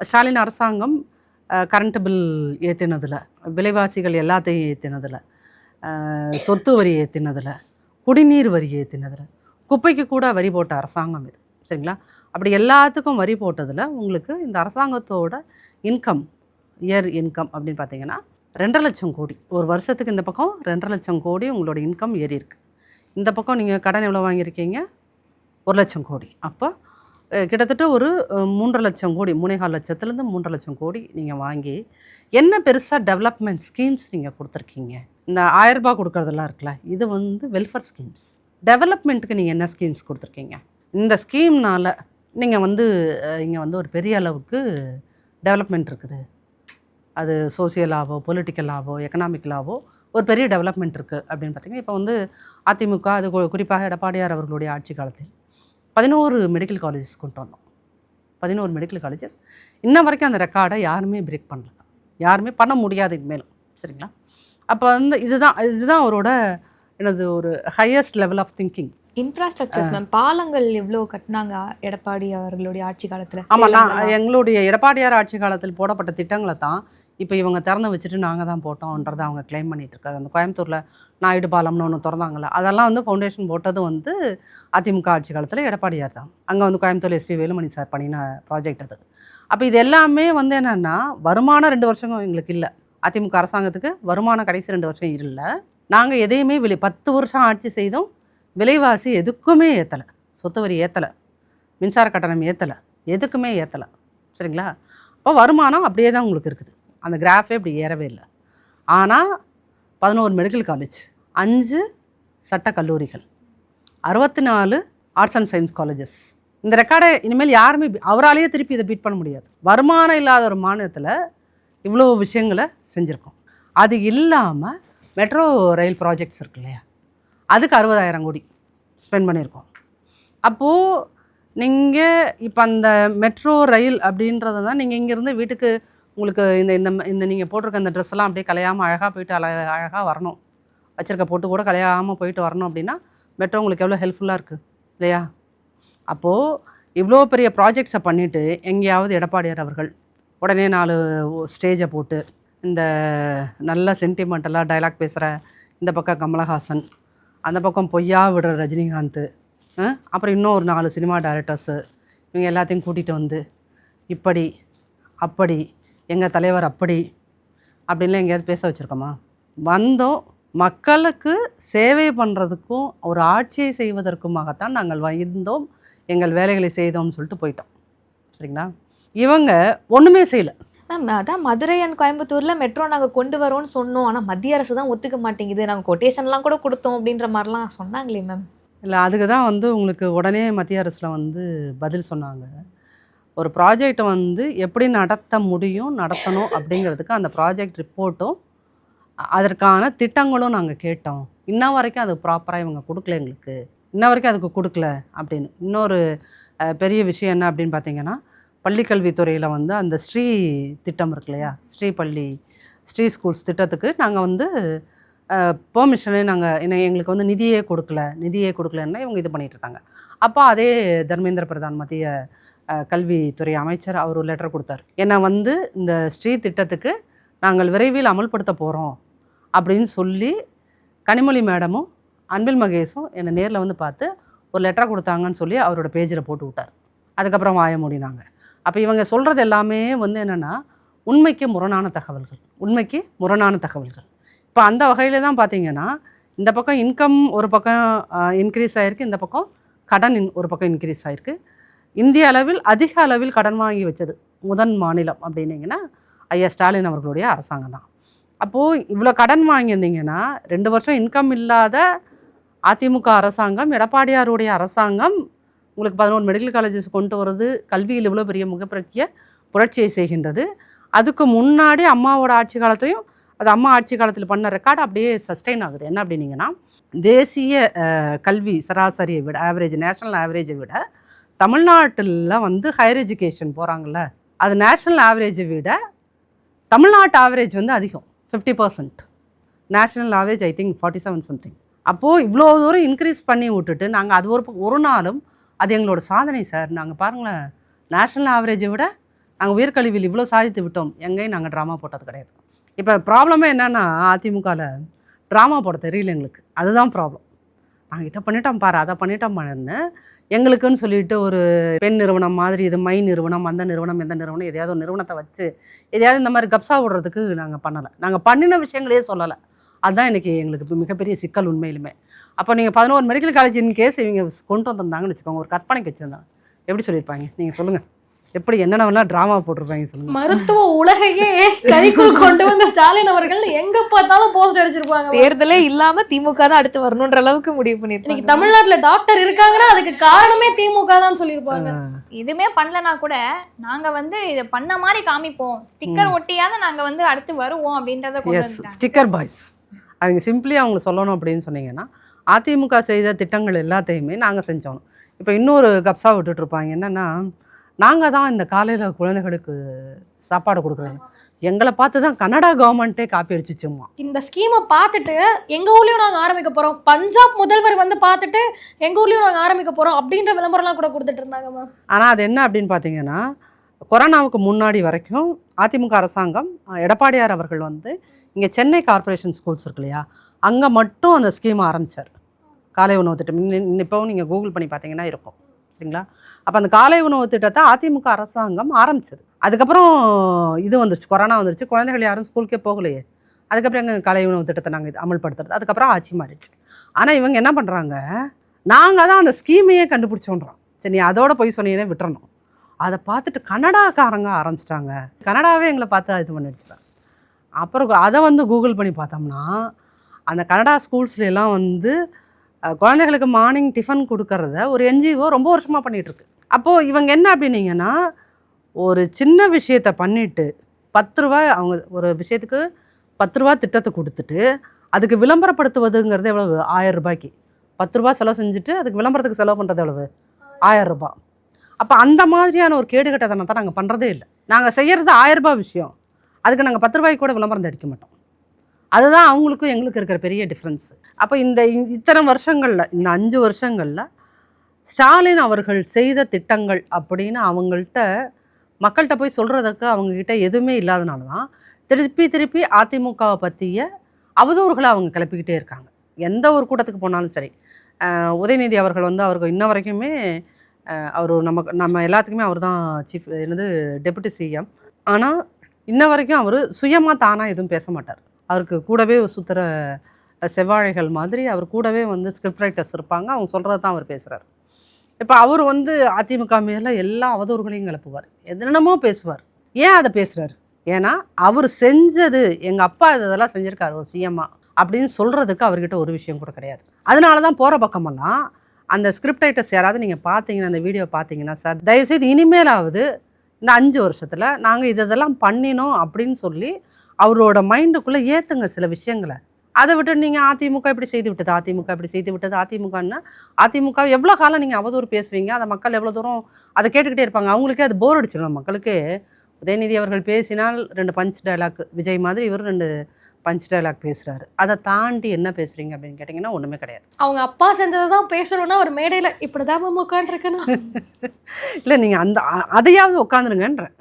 ஸ்டாலின் அரசாங்கம் கரண்ட்டு பில் ஏற்றினதில், விலைவாசிகள் எல்லாத்தையும் ஏற்றினதில், சொத்து வரி ஏற்றினதில், குடிநீர் வரி ஏற்றினதில், குப்பைக்கு கூட வரி போட்ட அரசாங்கம் இது. சரிங்களா? அப்படி எல்லாத்துக்கும் வரி போட்டதில் உங்களுக்கு இந்த அரசாங்கத்தோட இன்கம், இயர் இன்கம் அப்படின்னு பார்த்தீங்கன்னா 2.5 லட்சம் கோடி. ஒரு வருஷத்துக்கு இந்த பக்கம் 2.5 லட்சம் கோடி உங்களோட இன்கம் ஏறி இருக்குது. இந்த பக்கம் நீங்கள் கடன் எவ்வளோ வாங்கியிருக்கீங்க? 1 லட்சம் கோடி. அப்போ கிட்டத்தட்ட ஒரு 3.5 லட்சம் கோடி, 3.25 லட்சத்துலேருந்து 3.5 லட்சம் கோடி நீங்கள் வாங்கி என்ன பெருசாக டெவலப்மெண்ட் ஸ்கீம்ஸ் நீங்கள் கொடுத்துருக்கீங்க? இந்த 1000 ரூபாய் கொடுக்குறதெல்லாம் இருக்குல்ல, இது வந்து வெல்ஃபேர் ஸ்கீம்ஸ். டெவலப்மெண்ட்டுக்கு நீங்கள் என்ன ஸ்கீம்ஸ் கொடுத்துருக்கீங்க? இந்த ஸ்கீம்னால் நீங்கள் வந்து இங்கே வந்து ஒரு பெரிய அளவுக்கு டெவலப்மெண்ட் இருக்குது. அது சோசியலாவோ, பொலிட்டிக்கலாவோ, எக்கனாமிக்கலாவோ ஒரு பெரிய டெவலப்மெண்ட் இருக்குது அப்படின்னு பார்த்தீங்கன்னா, இப்போ வந்து அதிமுக அது குறிப்பாக எடப்பாடியார் அவர்களுடைய ஆட்சி காலத்தில் 11 மெடிக்கல் காலேஜஸ் கொண்டு வந்தோம். 11 மெடிக்கல் காலேஜஸ் இன்ன வரைக்கும் அந்த ரெக்கார்டை யாருமே பிரேக் பண்ணல, யாருமே பண்ண முடியாது இனிமேலும். சரிங்களா? அப்போ வந்து இதுதான் அவரோட எனது ஒரு highest level of thinking. Infrastructures ma'am, பாலங்கள் எவ்வளோ கட்டினாங்க எடப்பாடி அவர்களுடைய ஆட்சி காலத்தில்? ஆமாம், எங்களுடைய எடப்பாடியார் ஆட்சி காலத்தில் போடப்பட்ட திட்டங்களை தான் இப்போ இவங்க திறந்து வச்சுட்டு நாங்கள் தான் போட்டோன்றதை அவங்க கிளைம் பண்ணிகிட்டு இருக்காது. அந்த கோயம்புத்தூரில் நாயுடு பாலம்னு ஒன்று திறந்தாங்கல்ல, அதெல்லாம் வந்து ஃபவுண்டேஷன் போட்டது வந்து அதிமுக ஆட்சி காலத்தில் எடப்பாடியார் தான். அங்கே வந்து கோயம்புத்தூர் எஸ்பி வேலுமணி சார் பண்ணின ப்ராஜெக்ட் அது. அப்போ இது எல்லாமே வந்து என்னென்னா, வருமானம் 2 வருஷம் எங்களுக்கு இல்லை. அதிமுக அரசாங்கத்துக்கு வருமானம் கடைசி 2 வருஷம் இல்லை. நாங்கள் எதையுமே 10 வருஷம் ஆட்சி செய்தோம், விலைவாசி எதுக்குமே ஏற்றலை, சொத்து வரி ஏற்றலை, மின்சார கட்டணம் ஏற்றலை, எதுக்குமே ஏற்றலை. சரிங்களா? அப்போ வருமானம் அப்படியே தான் உங்களுக்கு இருக்குது, அந்த கிராஃபே இப்படி ஏறவே இல்லை. ஆனால் 11 மெடிக்கல் காலேஜ், 5 சட்ட கல்லூரிகள், 64 ஆர்ட்ஸ் அண்ட் சயின்ஸ் காலேஜஸ். இந்த ரெக்கார்டை இனிமேல் யாருமே அவராலேயே திருப்பி இதை பீட் பண்ண முடியாது. வருமானம் இல்லாத ஒரு மாநிலத்தில் இவ்வளோ விஷயங்களை செஞ்சுருக்கோம். அது இல்லாமல் மெட்ரோ ரயில் ப்ராஜெக்ட்ஸ் இருக்கு இல்லையா, அதுக்கு 60,000 கோடி ஸ்பெண்ட் பண்ணியிருக்கோம். அப்போது நீங்கள் இப்போ அந்த மெட்ரோ ரயில் அப்படின்றது தான், நீங்கள் இங்கேருந்து வீட்டுக்கு உங்களுக்கு இந்த இந்த நீங்கள் போட்டிருக்க இந்த ட்ரெஸ் எல்லாம் அப்படியே கலையாமல் அழகாக போயிட்டு அழகாக வரணும், வச்சுருக்க போட்டு கூட கலையாமல் போயிட்டு வரணும் அப்படின்னா மெட்ரோ உங்களுக்கு எவ்வளோ ஹெல்ப்ஃபுல்லாக இருக்குது இல்லையா? அப்போது இவ்வளோ பெரிய ப்ராஜெக்ட்ஸை பண்ணிவிட்டு எங்கேயாவது எடப்பாடியார் அவர்கள் உடனே 4 ஸ்டேஜை போட்டு இந்த நல்ல சென்டிமெண்டலாக டைலாக் பேசுகிற இந்த பக்கம் கமலஹாசன், அந்த பக்கம் பொய்யா விடுற ரஜினிகாந்த், அப்புறம் இன்னும் ஒரு 4 சினிமா டைரக்டர்ஸு, இவங்க எல்லாத்தையும் கூட்டிகிட்டு வந்து இப்படி அப்படி எங்கள் தலைவர் அப்படின்லாம் எங்கேயாவது பேச வச்சுருக்கோமா? வந்தோம், மக்களுக்கு சேவை பண்ணுறதுக்கும் ஒரு ஆட்சியை செய்வதற்குமாகத்தான் நாங்கள் இருந்தோம், எங்கள் வேலைகளை செய்தோம்னு சொல்லிட்டு போயிட்டோம். சரிங்களா? இவங்க ஒன்றுமே செய்யலை மேம். அதான் மதுரை அண்ட் கோயம்புத்தூரில் மெட்ரோ நாங்கள் கொண்டு வரோம்னு சொன்னோம், ஆனால் மத்திய அரசு தான் ஒத்துக்க மாட்டேங்குது, நாங்கள் கொட்டேஷன்லாம் கூட கொடுத்தோம் அப்படின்ற மாதிரிலாம் சொன்னாங்களே மேம். இல்லை, அதுக்கு தான் வந்து உங்களுக்கு உடனே மத்திய அரசில் வந்து பதில் சொன்னாங்க. ஒரு ப்ராஜெக்டை வந்து எப்படி நடத்த முடியும், நடத்தணும் அப்படிங்கிறதுக்கு அந்த ப்ராஜெக்ட் ரிப்போர்ட்டும் அதற்கான திட்டங்களும் நாங்கள் கேட்டோம். இன்ன வரைக்கும் அது ப்ராப்பராக இவங்க கொடுக்கல எங்களுக்கு, இன்ன வரைக்கும் அதுக்கு கொடுக்கல அப்படின்னு. இன்னொரு பெரிய விஷயம் என்ன அப்படின்னு பார்த்தீங்கன்னா, பள்ளிக்கல்வித்துறையில் வந்து அந்த ஸ்ரீ திட்டம் இருக்கு இல்லையா, ஸ்ரீ ஸ்கூல்ஸ் திட்டத்துக்கு நாங்கள் வந்து பெர்மிஷனே எங்களுக்கு வந்து நிதியே கொடுக்கலன்னா இவங்க இது பண்ணிகிட்டு இருக்காங்க. அப்போ அதே தர்மேந்திர பிரதான் மத்திய கல்வித்துறை அமைச்சர் அவர் ஒரு லெட்டர் கொடுத்தார். ஏன்னா வந்து இந்த ஸ்ரீ திட்டத்துக்கு நாங்கள் விரைவில் அமல்படுத்த போகிறோம் அப்படின்னு சொல்லி கனிமொழி மேடமும் அன்பில் மகேஷும் என்னை நேரில் வந்து பார்த்து ஒரு லெட்டர் கொடுத்தாங்கன்னு சொல்லி அவரோட பேஜில் போட்டு விட்டார். அதுக்கப்புறம் வாய மூடினாங்க. அப்போ இவங்க சொல்கிறது எல்லாமே வந்து என்னென்னா உண்மைக்கு முரணான தகவல்கள். இப்போ அந்த வகையில் தான் பார்த்தீங்கன்னா, இந்த பக்கம் இன்கம் ஒரு பக்கம் இன்க்ரீஸ் ஆகிருக்கு, இந்த பக்கம் கடன் ஒரு பக்கம் இன்க்ரீஸ் ஆகிருக்கு. இந்திய அளவில் அதிக அளவில் கடன் வாங்கி வச்சது முதன் மாநிலம் அப்படின்னீங்கன்னா ஐயா ஸ்டாலின் அவர்களுடைய அரசாங்கம் தான். அப்போது இவ்வளோ கடன் வாங்கியிருந்தீங்கன்னா 2 வருஷம் இன்கம் இல்லாத அதிமுக அரசாங்கம், எடப்பாடியாருடைய அரசாங்கம் உங்களுக்கு 11 மெடிக்கல் காலேஜஸ் கொண்டு வருது, கல்வியில் இவ்வளோ பெரிய புரட்சியை செய்கின்றது. அதுக்கு முன்னாடி அம்மாவோட ஆட்சி காலத்தையும் அது அம்மா ஆட்சி காலத்தில் பண்ண ரெக்கார்டு அப்படியே சஸ்டெயின் ஆகுது. என்ன அப்படின்னீங்கன்னா, தேசிய கல்வி சராசரியை விட நேஷ்னல் ஆவரேஜை விட தமிழ்நாட்டில் வந்து ஹையர் எஜுகேஷன் போகிறாங்கல்ல, அது நேஷ்னல் ஆவரேஜை விட தமிழ்நாட்டு ஆவரேஜ் வந்து அதிகம் 50%. National average I think 47 something. அப்போது இவ்வளோ தூரம் இன்க்ரீஸ் பண்ணி விட்டுட்டு நாங்கள் அது ஒரு நாளும் அது எங்களோட சாதனை சார், நாங்கள் பாருங்களேன் நேஷ்னல் ஆவரேஜை விட நாங்கள் உயர்கல்வியில் இவ்வளோ சாதித்து விட்டோம், எங்கேயும் நாங்கள் ட்ராமா போட்டது கிடையாது. இப்போ ப்ராப்ளமே என்னென்னா, அதிமுகவில் ட்ராமா போட தெரியல எங்களுக்கு, அதுதான் ப்ராப்ளம். நாங்கள் இதை பண்ணிட்டோம் பாரு, அதை பண்ணிட்டோம் பாருன்னு எங்களுக்குன்னு சொல்லிட்டு ஒரு பெண் நிறுவனம் மாதிரி, இது மை நிறுவனம், அந்த நிறுவனம், எந்த நிறுவனம், எதையாவது ஒரு நிறுவனத்தை வச்சு எதையாவது இந்த மாதிரி கப்ஸா விடுறதுக்கு நாங்கள் பண்ணலை. நாங்கள் பண்ணின விஷயங்களே சொல்லலை. அதுதான் இன்றைக்கி எங்களுக்கு மிகப்பெரிய சிக்கல் உண்மையிலுமே. அப்போ நீங்கள் 11 மெடிக்கல் காலேஜ் இன் கேஸ் இவங்க கொண்டு வந்திருந்தாங்கன்னு வச்சுக்கோங்க, ஒரு கற்பனைக்கு வச்சுருந்தாங்க, எப்படி சொல்லியிருப்பாங்க நீங்கள் சொல்லுங்கள்? எப்படி என்னென்ன ட்ராமா போட்டிருப்பாங்க சொல்லுங்கள்? மருத்துவ உலகையே கைக்குள் கொண்டு வந்த ஸ்டாலின் அவர்கள் எங்க பார்த்தாலும் போஸ்ட் அடிச்சிருப்பாங்க. தேர்தலே இல்லாம திமுக தான் அடுத்து வரணும்ன்ற அளவுக்கு முடிவு பண்ணிருக்காங்க. இன்னைக்கு தமிழ்நாட்டுல டாக்டர் இருக்காங்கன்னா அதுக்கு காரணமே திமுக தான் சொல்லியிருப்பாங்க. இதுமே பண்ணலனா கூட நாங்க வந்து இதை பண்ண மாதிரி காமிப்போம், ஸ்டிக்கர் ஒட்டியாவது நாங்க வந்து அடுத்து வருவோம் அப்படின்றத கொண்டு வந்துட்டாங்க. ஸ்டிக்கர் பாய்ஸ் அவங்க சிம்பிளி அவங்க சொல்லணும் அப்படின்னு சொன்னீங்கன்னா, அதிமுக செய்த திட்டங்கள் எல்லாத்தையுமே நாங்கள் செஞ்சோம். இப்போ இன்னொரு கப்ஸா விட்டுட்ருப்பாங்க, என்னென்னா நாங்கள் தான் இந்த காலையில் குழந்தைகளுக்கு சாப்பாடு கொடுக்குறோம், எங்களை பார்த்து தான் கனடா கவர்மெண்ட்டே காப்பி அடிச்சிச்சுமா. இந்த ஸ்கீமை பார்த்துட்டு எங்கள் ஊர்லேயும் நாங்கள் ஆரம்பிக்க போகிறோம், பஞ்சாப் முதல்வர் வந்து பார்த்துட்டு எங்கள் ஊர்லேயும் நாங்கள் ஆரம்பிக்க போகிறோம் அப்படின்ற விளம்பரம்லாம் கூட கொடுத்துட்டு இருந்தாங்கம்மா. ஆனால் அது என்ன அப்படின்னு பார்த்தீங்கன்னா, கொரோனாவுக்கு முன்னாடி வரைக்கும் அதிமுக அரசாங்கம் எடப்பாடியார் அவர்கள் வந்து இங்கே சென்னை கார்ப்பரேஷன் ஸ்கூல்ஸ் இருக்கு இல்லையா, அங்கே மட்டும் அந்த ஸ்கீம் ஆரம்பித்தார். காலை உணவு திட்டம் இப்போவும் நீங்கள் கூகுள் பண்ணி பார்த்தீங்கன்னா இருக்கும், சரிங்களா? அப்போ அந்த காலை உணவு திட்டத்தை அதிமுக அரசாங்கம் ஆரம்பிச்சது. அதுக்கப்புறம் இது வந்துருச்சு, கொரோனா வந்துருச்சு, குழந்தைகள் யாரும் ஸ்கூலுக்கே போகலையே. அதுக்கப்புறம் எங்கள் காலை உணவு திட்டத்தை நாங்கள் இது அமல்படுத்துறது, அதுக்கப்புறம் ஆட்சி மாறிடுச்சு. ஆனால் இவங்க என்ன பண்ணுறாங்க, நாங்கள் தான் அந்த ஸ்கீமையே கண்டுபிடிச்சோன்றோம். சரி, நீ அதோட போய் சொன்னீங்கன்னா விட்டுறணும். அதை பார்த்துட்டு கனடாக்காரங்க ஆரம்பிச்சிட்டாங்க, கனடாவே எங்களை பார்த்து இது பண்ணிடுச்சுட்டாங்க. அப்புறம் அதை வந்து கூகுள் பண்ணி பார்த்தோம்னா, அந்த கனடா ஸ்கூல்ஸ்லாம் வந்து குழந்தைகளுக்கு மார்னிங் டிஃபன் கொடுக்கறத ஒரு என்ஜிஓ ரொம்ப வருஷமாக பண்ணிகிட்ருக்கு. அப்போது இவங்க என்ன அப்படின்னீங்கன்னா, ஒரு சின்ன விஷயத்தை பண்ணிவிட்டு 10 ரூபா, அவங்க ஒரு விஷயத்துக்கு 10 ரூபா திட்டத்தை கொடுத்துட்டு அதுக்கு விளம்பரப்படுத்துவதுங்கிறது எவ்வளவு? 1000 ரூபாய்க்கு 10 ரூபா செலவு செஞ்சுட்டு அதுக்கு விளம்பரத்துக்கு செலவு பண்ணுறது எவ்வளவு? 1000 ரூபா. அப்போ அந்த மாதிரியான ஒரு கேடுகட்டத்தனத்தை நாங்கள் பண்ணுறதே இல்லை. நாங்கள் செய்கிறது 1000 ரூபா விஷயம், அதுக்கு நாங்கள் 10 ரூபாய்க்கு கூட விளம்பரம் அடிக்க மாட்டோம். அதுதான் அவங்களுக்கும் எங்களுக்கு இருக்கிற பெரிய டிஃப்ரென்ஸு. அப்போ இத்தனை வருஷங்களில், இந்த 5 வருஷங்களில் ஸ்டாலின் அவர்கள் செய்த திட்டங்கள் அப்படின்னு அவங்கள்ட்ட மக்கள்கிட்ட போய் சொல்கிறதுக்கு அவங்கக்கிட்ட எதுவுமே இல்லாதனால தான் திருப்பி அதிமுகவை பற்றிய அவதூறுகளை அவங்க கிளப்பிக்கிட்டே இருக்காங்க. எந்த ஒரு கூட்டத்துக்கு போனாலும் சரி, உதயநிதி அவர்கள் வந்து அவருக்கு இன்ன வரைக்குமே அவர் நம்ம எல்லாத்துக்குமே அவர் தான் டெபுட்டி சிஎம். ஆனால் இன்ன வரைக்கும் அவர் சுயமாக தானாக எதுவும் பேச மாட்டார். அவருக்கு கூடவே சுற்றுற செவ்வாழைகள் மாதிரி அவர் கூடவே வந்து ஸ்கிரிப்ட் ரைட்டர்ஸ் இருப்பாங்க, அவங்க சொல்கிறது தான் அவர் பேசுகிறார். இப்போ அவர் வந்து அதிமுக மேலே எல்லா அவதூறுகளையும் கிளப்புவார், என்னென்னமோ பேசுவார். ஏன் அதை பேசுகிறார்? ஏன்னா அவர் செஞ்சது, எங்கள் அப்பா இதெல்லாம் செஞ்சுருக்காரு ஒரு சிஎம்மா அப்படின்னு சொல்கிறதுக்கு அவர்கிட்ட ஒரு விஷயம் கூட கிடையாது. அதனால தான் போகிற பக்கமெல்லாம் அந்த ஸ்கிரிப்ட் ரைட்டர்ஸ் யாராவது நீங்கள் பார்த்தீங்கன்னா, அந்த வீடியோ பார்த்தீங்கன்னா, சார் தயவுசெய்து இனிமேலாவது இந்த 5 வருஷத்தில் நாங்கள் இதெல்லாம் பண்ணினோம் அப்படின்னு சொல்லி அவரோட மைண்டுக்குள்ளே ஏற்றுங்க சில விஷயங்களை. அதை விட்டு நீங்கள் அதிமுக இப்படி செய்து விட்டது, அதிமுக இப்படி செய்து விட்டது, அதிமுகன்னா அதிமுக எவ்வளோ காலம் நீங்கள் அவதூறு பேசுவீங்க, அதை மக்கள் எவ்வளோ தூரம் அதை கேட்டுக்கிட்டே இருப்பாங்க. அவங்களுக்கே அது போர் அடிச்சிடும். மக்களுக்கு உதயநிதி அவர்கள் பேசினால் 2 பஞ்ச் டயலாக், விஜய் மாதிரி இவர் 2 பஞ்ச் டயலாக் பேசுகிறாரு. அதை தாண்டி என்ன பேசுகிறீங்க அப்படின்னு கேட்டிங்கன்னா ஒன்றுமே கிடையாது. அவங்க அப்பா செஞ்சதை தான் பேசணும்னா ஒரு மேடையில் இப்படி தான் மேம் உட்காந்துருக்கணும். இல்லை, நீங்கள் அதையாவது உட்காந்துருங்கன்றேன்,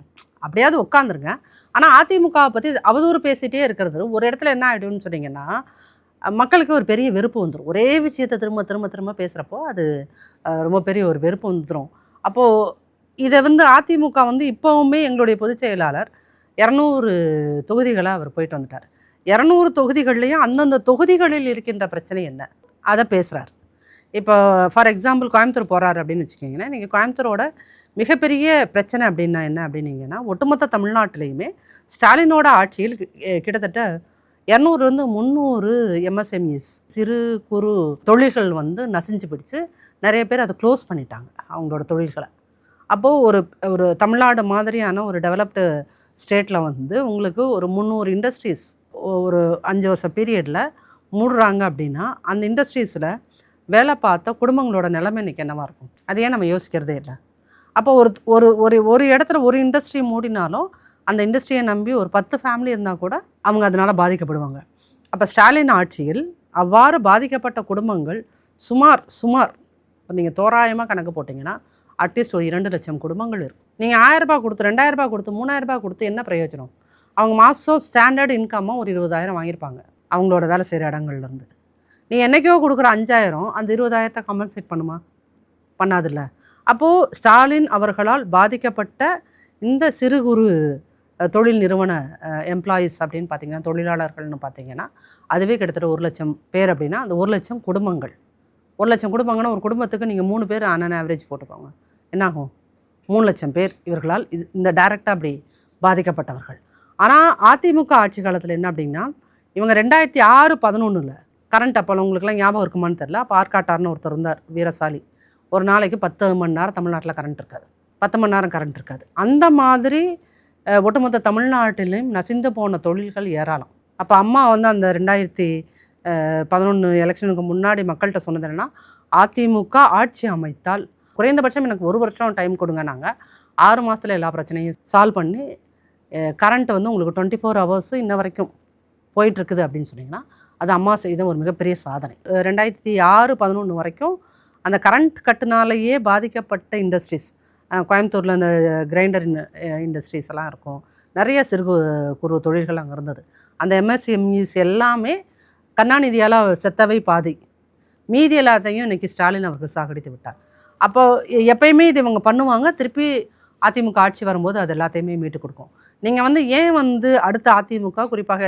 அப்படியாவது உட்காந்துருங்க. ஆனால் அதிமுகவை பற்றி அவதூறு பேசிகிட்டே இருக்கிறது ஒரு இடத்துல என்ன ஆகிடும்னு சொன்னீங்கன்னா, மக்களுக்கு ஒரு பெரிய வெறுப்பு வந்துடும். ஒரே விஷயத்தை திரும்ப திரும்ப திரும்ப பேசுகிறப்போ அது ரொம்ப பெரிய ஒரு வெறுப்பு வந்துடும். அப்போது இதை அதிமுக இப்போவுமே எங்களுடைய பொதுச் செயலாளர் 200 தொகுதிகளை அவர் போயிட்டு வந்துட்டார். 200 தொகுதிகள்லேயும் அந்தந்த தொகுதிகளில் இருக்கின்ற பிரச்சனை என்ன அதை பேசுகிறார். இப்போ ஃபார் எக்ஸாம்பிள் கோயம்புத்தூர் போகிறாரு அப்படின்னு வச்சுக்கிங்கன்னா, நீங்கள் கோயம்புத்தூரோட மிகப்பெரிய பிரச்சனை அப்படின்னா என்ன அப்படின்னீங்கன்னா, ஒட்டுமொத்த தமிழ்நாட்டிலையுமே ஸ்டாலினோட ஆட்சியில் கிட்டத்தட்ட 200-300 எம்எஸ்எம்இஸ் சிறு குறு தொழில்கள் நசிஞ்சு பிடிச்சு நிறைய பேர் அதை க்ளோஸ் பண்ணிட்டாங்க அவங்களோட தொழில்களை. அப்போது ஒரு தமிழ்நாடு மாதிரியான ஒரு டெவலப்டு ஸ்டேட்டில் உங்களுக்கு ஒரு 300 இண்டஸ்ட்ரீஸ் ஒரு 5 வருஷ பீரியடில் மூடுறாங்க அப்படின்னா, அந்த இண்டஸ்ட்ரீஸில் வேலை பார்த்த குடும்பங்களோட நிலைமை இன்றைக்கி என்னவாக இருக்கும்? அதையே நம்ம யோசிக்கிறதே இல்லை. அப்போ ஒரு இடத்துல ஒரு இண்டஸ்ட்ரி மூடினாலும் அந்த இண்டஸ்ட்ரியை நம்பி ஒரு 10 ஃபேமிலி இருந்தால் கூட அவங்க அதனால் பாதிக்கப்படுவாங்க. அப்போ ஸ்டாலின் ஆட்சியில் அவ்வாறு பாதிக்கப்பட்ட குடும்பங்கள் சுமார் நீங்கள் தோராயமாக கணக்கு போட்டிங்கன்னா அட்லீஸ்ட் ஒரு 2 லட்சம் குடும்பங்கள் இருக்கும். நீங்கள் 1000 ரூபாய் கொடுத்து 2000 ரூபாய் கொடுத்து 3000 ரூபாய் கொடுத்து என்ன பிரயோஜனம்? அவங்க மாதம் ஸ்டாண்டர்ட் இன்கம்மாக ஒரு 20,000 வாங்கியிருப்பாங்க அவங்களோட வேலை செய்கிற இடங்கள்லேருந்து. நீ என்றைக்கோ கொடுக்குற 5000 அந்த 20,000 கம்பன்சேட் பண்ணுமா? பண்ணாதில்ல. அப்போது ஸ்டாலின் அவர்களால் பாதிக்கப்பட்ட இந்த சிறு குறு தொழில் நிறுவன எம்ப்ளாயீஸ் அப்படின்னு பார்த்தீங்கன்னா, தொழிலாளர்கள்னு பார்த்தீங்கன்னா, அதுவே கிட்டத்தட்ட 1 லட்சம் பேர் அப்படின்னா அந்த 1 லட்சம் குடும்பங்கள். 1 லட்சம் குடும்பங்கன்னா ஒரு குடும்பத்துக்கு நீங்கள் 3 பேர் ஆன் ஆவரேஜ் போட்டுக்கோங்க, என்னாகும்? 3 லட்சம் பேர் இவர்களால் இந்த டைரெக்டாக அப்படி பாதிக்கப்பட்டவர்கள். ஆனால் அதிமுக ஆட்சி காலத்தில் என்ன அப்படின்னா, இவங்க 2006-11 கரண்ட் அப்போ உங்களுக்குலாம் ஞாபகம் இருக்குமான்னு தெரில. அப்போ ஆர்காட்டார்னு ஒருத்தர் இருந்தார், வீரசாலி. ஒரு நாளைக்கு 10 மணி நேரம் தமிழ்நாட்டில் கரண்ட் இருக்காது, 10 மணி நேரம் கரண்ட் இருக்காது. அந்த மாதிரி ஒட்டுமொத்த தமிழ்நாட்டிலையும் நசிந்து போன தொழில்கள் ஏராளம். அப்போ அம்மா அந்த 2011 எலெக்ஷனுக்கு முன்னாடி மக்கள்கிட்ட சொன்னது என்னென்னா, அதிமுக ஆட்சி அமைத்தால் குறைந்தபட்சம் எனக்கு 1 வருஷம் டைம் கொடுங்க, நாங்கள் 6 மாதத்தில் எல்லா பிரச்சனையும் சால்வ் பண்ணி கரண்ட் உங்களுக்கு 24 ஹவர்ஸு இன்ன வரைக்கும் போயிட்டுருக்குது அப்படின்னு சொன்னிங்கன்னா, அது அம்மா செய்த ஒரு மிகப்பெரிய சாதனை. 2006-11 வரைக்கும் அந்த கரண்ட் கட்டுனாலேயே பாதிக்கப்பட்ட இண்டஸ்ட்ரீஸ், கோயம்புத்தூரில் அந்த கிரைண்டர் இண்டஸ்ட்ரீஸ் எல்லாம் இருக்கும், நிறைய சிறு குறு தொழில்கள் அங்கே இருந்தது. அந்த எம்எஸ்எம்இஸ் எல்லாமே கருணாநிதியால் செத்தவை பாதி, மீதி எல்லாத்தையும் இன்றைக்கி ஸ்டாலின் அவர்கள் சாகடித்து விட்டார். அப்போ எப்பயுமே இது இவங்க பண்ணுவாங்க, திருப்பி அதிமுக ஆட்சி வரும்போது அது எல்லாத்தையுமே மீட்டு கொடுக்கும். நீங்கள் ஏன் அடுத்த அதிமுக குறிப்பாக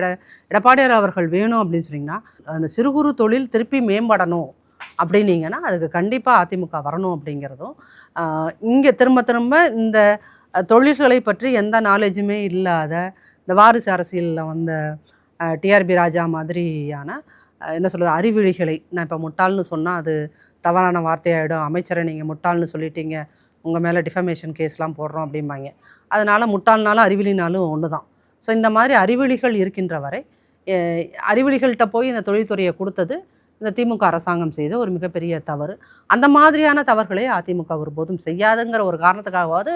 எடப்பாடியார் அவர்கள் வேணும் அப்படின்னு சொன்னீங்கன்னா, அந்த சிறு குறு தொழில் திருப்பி மேம்படணும் அப்படின்னீங்கன்னா அதுக்கு கண்டிப்பாக அதிமுக வரணும் அப்படிங்கிறதும், இங்கே திரும்ப திரும்ப இந்த தொழில்களை பற்றி எந்த நாலேஜுமே இல்லாத இந்த வாரிசு அரசியலில் டிஆர்பி ராஜா மாதிரியான என்ன சொல்கிறது அறிவிழிகளை, நான் இப்போ முட்டாள்னு சொன்னால் அது தவறான வார்த்தையாகிடும், அமைச்சரை நீங்கள் முட்டாள்னு சொல்லிட்டீங்க, உங்கள் மேலே டிஃபமேஷன் கேஸ்லாம் போடுறோம் அப்படிம்பாங்க. அதனால் முட்டாள்னாலும் அறிவிலினாலும் ஒன்று தான். ஸோ இந்த மாதிரி அறிவிலிகள் இருக்கின்ற வரை அறிவிலிகள்கிட்ட போய் இந்த தொழில்துறையை கொடுத்தது இந்த திமுக அரசாங்கம் செய்த ஒரு மிகப்பெரிய தவறு. அந்த மாதிரியான தவறுகளை அதிமுக ஒருபோதும் செய்யாதுங்கிற ஒரு காரணத்துக்காகவாவது